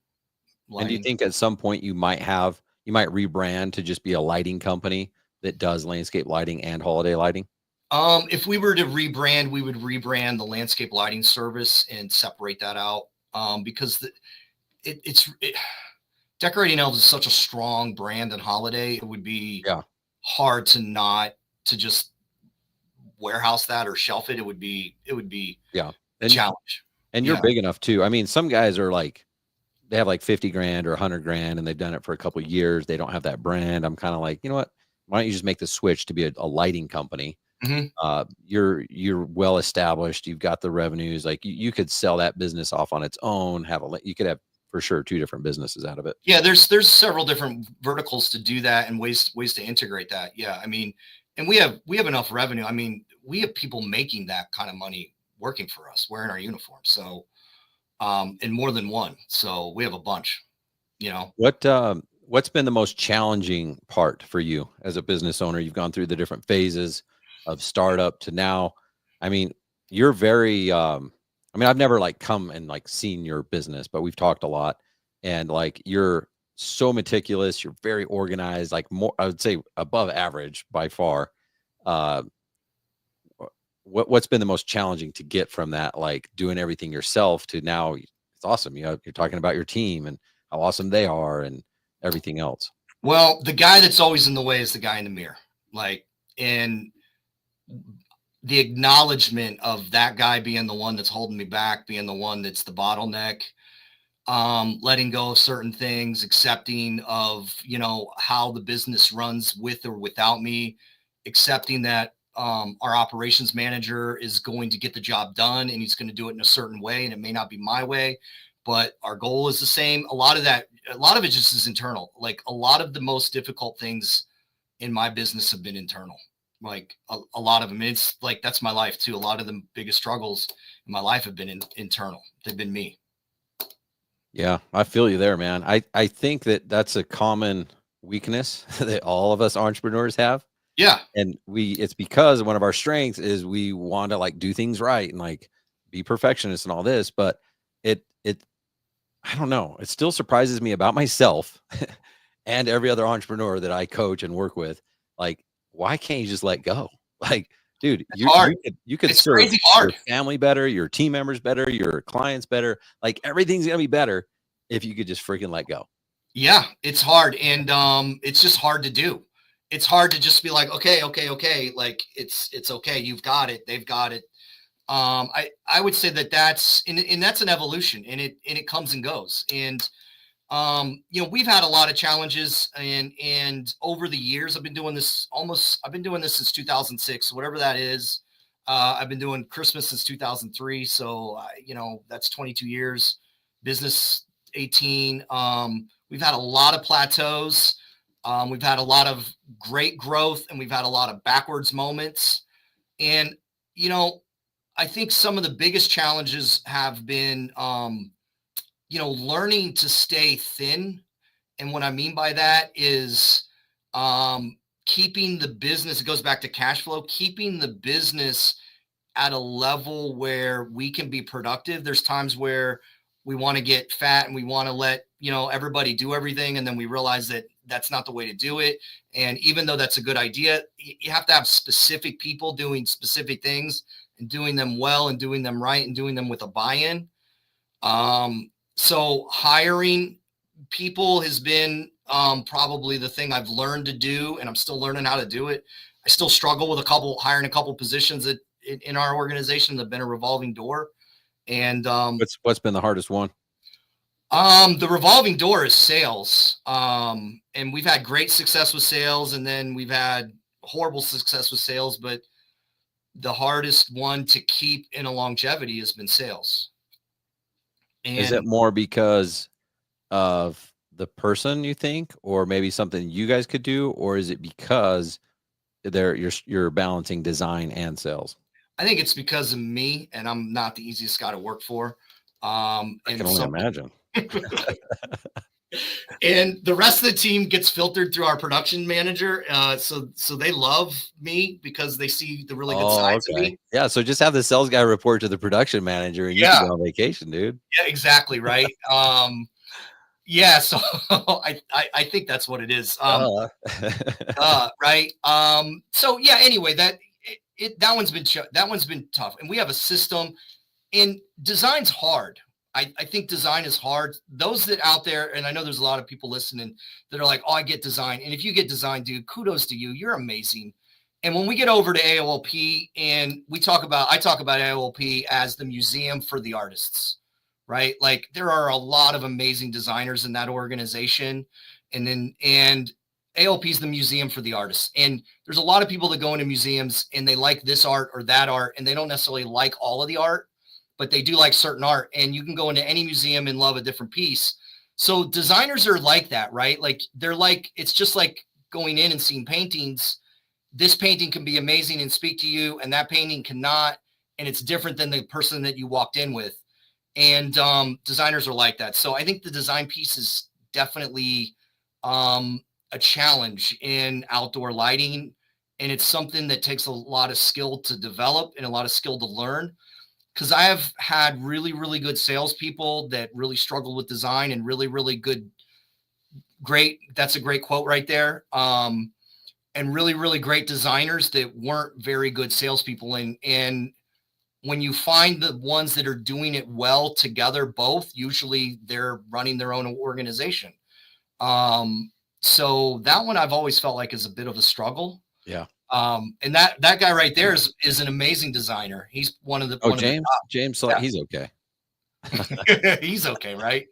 S9: lighting.
S3: And do you think at some point you might rebrand to just be a lighting company that does landscape lighting and holiday lighting?
S9: If we were to rebrand, we would rebrand the landscape lighting service and separate that out, because Decorating Elves is such a strong brand and holiday. It would be hard to just warehouse that or shelf it. It would be a challenge.
S3: And you're big enough too. I mean, some guys are like, they have like 50 grand or 100 grand and they've done it for a couple of years. They don't have that brand. I'm kind of like, you know what? Why don't you just make the switch to be a lighting company? You're well established. You've got the revenues. Like you could sell that business off on its own. You could have for sure 2 different businesses out of it.
S9: Yeah, there's several different verticals to do that and ways to integrate that. Yeah, I mean, and we have enough revenue. I mean, we have people making that kind of money working for us, wearing our uniform. So, and more than one. So we have a bunch, you know.
S3: What's been the most challenging part for you as a business owner? You've gone through the different phases of startup to now. I mean, you're very, I've never like come and like seen your business, but we've talked a lot, and like you're so meticulous. You're very organized, like more, I would say above average by far. Uh, what's been the most challenging to get from that, like doing everything yourself to now? It's awesome. You're talking about your team and how awesome they are and everything else.
S9: Well, the guy that's always in the way is the guy in the mirror. Like, and the acknowledgement of that guy being the one that's holding me back, being the one that's the bottleneck, letting go of certain things, accepting of, you know, how the business runs with or without me, accepting that our operations manager is going to get the job done and he's going to do it in a certain way, and it may not be my way, but our goal is the same. A lot of it just is internal. Like, a lot of the most difficult things in my business have been internal. Like a lot of them. It's like, that's my life too. A lot of the biggest struggles in my life have been internal. They've been me.
S3: Yeah, I feel you there, man. I think that that's a common weakness that all of us entrepreneurs have.
S9: Yeah.
S3: And it's because one of our strengths is we want to like do things right and like be perfectionists and all this, but I don't know. It still surprises me about myself and every other entrepreneur that I coach and work with. Like, why can't you just let go? Like, dude, you could
S9: It's
S3: serve
S9: crazy hard.
S3: your family better, your team members better, your clients better. Like, everything's gonna be better if you could just freaking let go.
S9: Yeah, it's hard. And it's just hard to do. It's hard to just be like, okay. Like, it's okay. You've got it. They've got it. I would say that's an evolution, and it comes and goes. And you know, we've had a lot of challenges, and over the years, I've been doing this since 2006. So whatever that is, I've been doing Christmas since 2003. So, you know, that's 22 years, business 18. We've had a lot of plateaus. We've had a lot of great growth, and we've had a lot of backwards moments. And, you know, I think some of the biggest challenges have been, you know, learning to stay thin. And what I mean by that is keeping the business, it goes back to cash flow, keeping the business at a level where we can be productive. There's times where we want to get fat and we want to let, you know, everybody do everything. And then we realize that that's not the way to do it. And even though that's a good idea, you have to have specific people doing specific things and doing them well and doing them right and doing them with a buy-in. So hiring people has been probably the thing I've learned to do, and I'm still learning how to do it. I still struggle with hiring a couple positions that in our organization that have been a revolving door. And
S3: What's been the hardest one?
S9: the revolving door is sales. And we've had great success with sales, and then we've had horrible success with sales, but the hardest one to keep in a longevity has been sales. And
S3: Is it more because of the person, you think, or maybe something you guys could do, or is it because you're balancing design and sales?
S9: I think it's because of me, and I'm not the easiest guy to work for.
S3: I can only imagine.
S9: And the rest of the team gets filtered through our production manager. So they love me because they see the really good sides of me.
S3: Yeah. So just have the sales guy report to the production manager, and you can go on vacation, dude.
S9: Yeah, exactly. Right. Yeah. So I think that's what it is. Right. So yeah, anyway, that one's been tough, and we have a system, and design's hard. I think design is hard. Those that out there, and I know there's a lot of people listening that are like, oh, I get design. And if you get design, dude, kudos to you. You're amazing. And when we get over to AOLP, and I talk about AOLP as the museum for the artists, right? Like, there are a lot of amazing designers in that organization. And AOLP is the museum for the artists. And there's a lot of people that go into museums and they like this art or that art, and they don't necessarily like all of the art, but they do like certain art. And you can go into any museum and love a different piece. So designers are like that, right? Like, they're like, it's just like going in and seeing paintings. This painting can be amazing and speak to you, and that painting cannot. and it's different than the person that you walked in with. And designers are like that. So I think the design piece is definitely a challenge in outdoor lighting. And it's something that takes a lot of skill to develop and a lot of skill to learn. Because I have had really, really good salespeople that really struggled with design, and really, really great. That's a great quote right there. And really, really great designers that weren't very good salespeople. And when you find the ones that are doing it well together, both, usually they're running their own organization. So that one I've always felt like is a bit of a struggle.
S3: Yeah.
S9: And that guy right there is an amazing designer. He's one of the
S3: James,
S9: Yeah.
S3: he's okay.
S9: He's okay, right?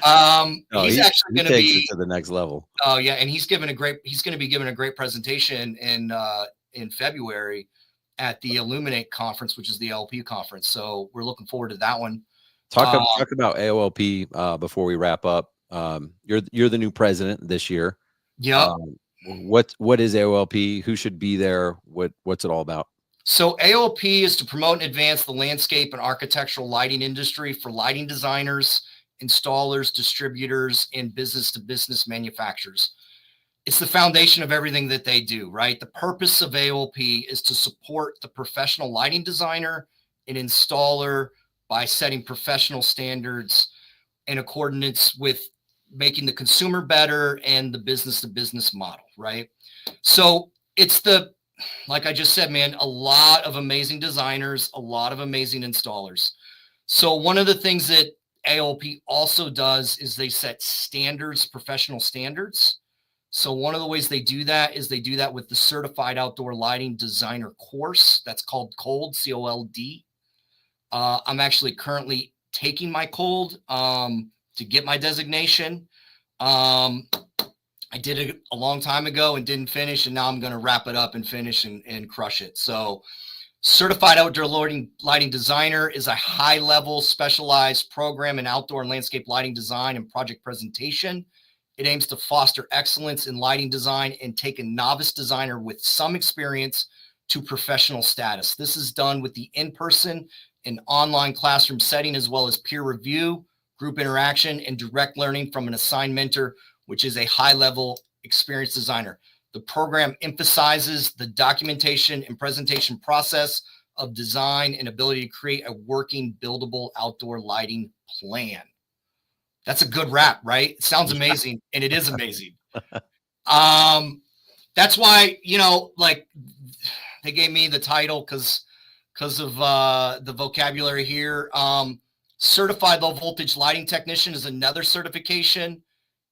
S3: No,
S9: he's actually going to
S3: takes
S9: be
S3: it to the next level.
S9: Oh yeah, and he's going to be giving a great presentation in February at the Illuminate conference, which is the AOLP conference. So we're looking forward to that one.
S3: Talk about AOLP before we wrap up. You're the new president this year.
S9: Yeah.
S3: What is AOLP? Who should be there? What's it all about?
S9: So AOLP is to promote and advance the landscape and architectural lighting industry for lighting designers, installers, distributors, and business-to-business manufacturers. It's the foundation of everything that they do, right? The purpose of AOLP is to support the professional lighting designer and installer by setting professional standards in accordance with making the consumer better and the business-to-business model, right? So it's like I just said, man, a lot of amazing designers, a lot of amazing installers. So one of the things that AOLP also does is they set standards, professional standards. So one of the ways they do that is they do that with the Certified Outdoor Lighting Designer course. That's called COLD, C-O-L-D. I'm actually currently taking my COLD to get my designation. I did it a long time ago and didn't finish, and now I'm going to wrap it up and finish and crush it. So Certified Outdoor Lighting Designer is a high-level specialized program in outdoor and landscape lighting design and project presentation. It aims to foster excellence in lighting design and take a novice designer with some experience to professional status. This is done with the in-person and online classroom setting, as well as peer review, group interaction, and direct learning from an assigned mentor, which is a high-level experienced designer. The program emphasizes the documentation and presentation process of design and ability to create a working, buildable outdoor lighting plan. That's a good wrap, right? It sounds amazing, and it is amazing. That's why, like, they gave me the title because of the vocabulary here. Certified Low Voltage Lighting Technician is another certification.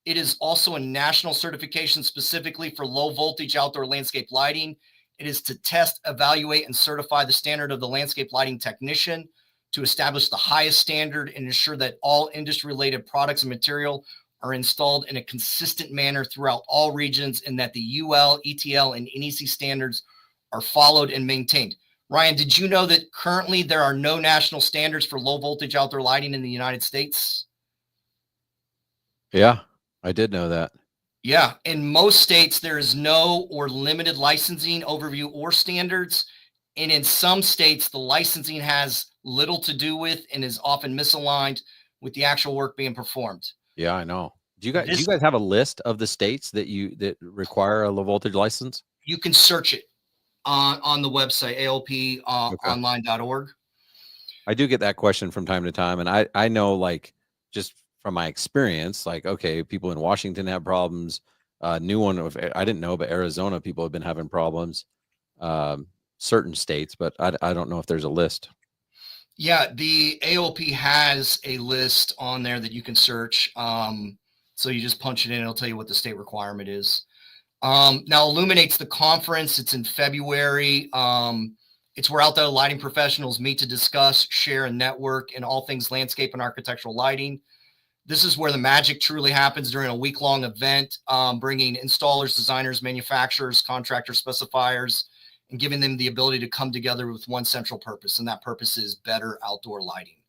S9: It is also a national certification specifically for low voltage outdoor landscape lighting. It is to test, evaluate, and certify the standard of the landscape lighting technician, to establish the highest standard and ensure that all industry-related products and material are installed in a consistent manner throughout all regions, and that the UL, ETL, and NEC standards are followed and maintained. Ryan, did you know that currently there are no national standards for low voltage outdoor lighting in the United States?
S3: Yeah, I did know that.
S9: Yeah. In most states, there is no or limited licensing, overview, or standards. And in some states, the licensing has little to do with and is often misaligned with the actual work being performed.
S3: Yeah, I know. Do you guys have a list of the states that require a low voltage license?
S9: You can search it on the website, AOLPonline.org.
S3: I do get that question from time to time. And I know, like, just from my experience, like, okay, people in Washington have problems. New one I didn't know, but Arizona people have been having problems. Certain states, but I don't know if there's a list.
S9: Yeah, the AOLP has a list on there that you can search. So you just punch it in, it'll tell you what the state requirement is. Now, Illuminate's the conference. It's in February. It's where outdoor lighting professionals meet to discuss, share, and network in all things landscape and architectural lighting. This is where the magic truly happens during a week-long event, bringing installers, designers, manufacturers, contractors, specifiers, and giving them the ability to come together with one central purpose, and that purpose is better outdoor lighting.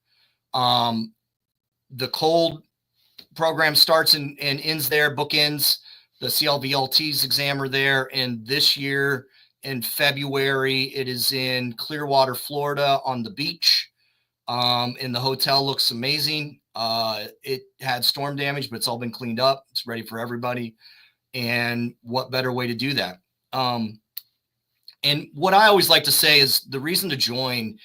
S9: The COLD program starts and ends there, bookends. The CLVLT's exam are there, and this year in February. It is in Clearwater, Florida, on the beach. And the hotel looks amazing. It had storm damage, but it's all been cleaned up. It's ready for everybody. And what better way to do that? And what I always like to say is the reason to join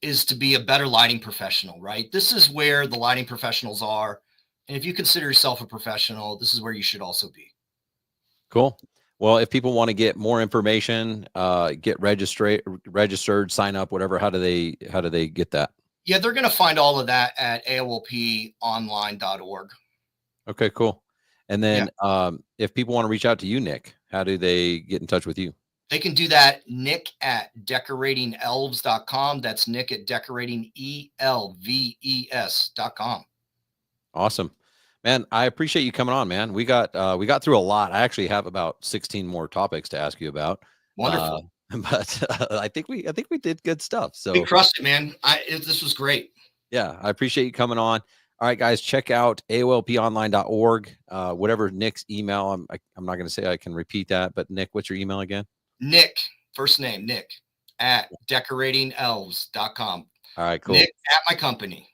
S9: is to be a better lighting professional, right? This is where the lighting professionals are. And if you consider yourself a professional, this is where you should also be.
S3: Cool. Well, if people want to get more information, get registered, sign up, whatever, how do they get that?
S9: Yeah, they're going to find all of that at AOLPonline.org.
S3: Okay, cool. And then if people want to reach out to you, Nick, how do they get in touch with you?
S4: They can do that, Nick at decoratingelves.com. That's Nick at decoratingelves.com.
S3: Awesome, man. I appreciate you coming on, man. We got through a lot. I actually have about 16 more topics to ask you about.
S9: Wonderful.
S3: But I think we did good stuff. So
S9: we crushed it, man. This was great.
S3: Yeah, I appreciate you coming on. All right, guys, check out AOLPonline.org. Whatever Nick's email, I'm not going to say I can repeat that, but Nick, what's your email again?
S9: Nick, first name, Nick, at decoratingelves.com.
S3: All right, cool.
S9: Nick at my company.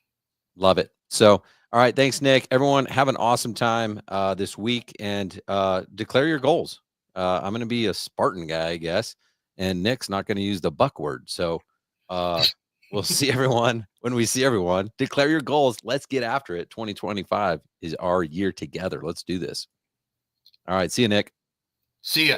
S3: Love it. So, all right, thanks, Nick. Everyone, have an awesome time this week, and declare your goals. I'm going to be a Spartan guy, I guess, and Nick's not going to use the buck word. So we'll see everyone when we see everyone. Declare your goals. Let's get after it. 2025 is our year together. Let's do this. All right, see you, Nick.
S9: See ya.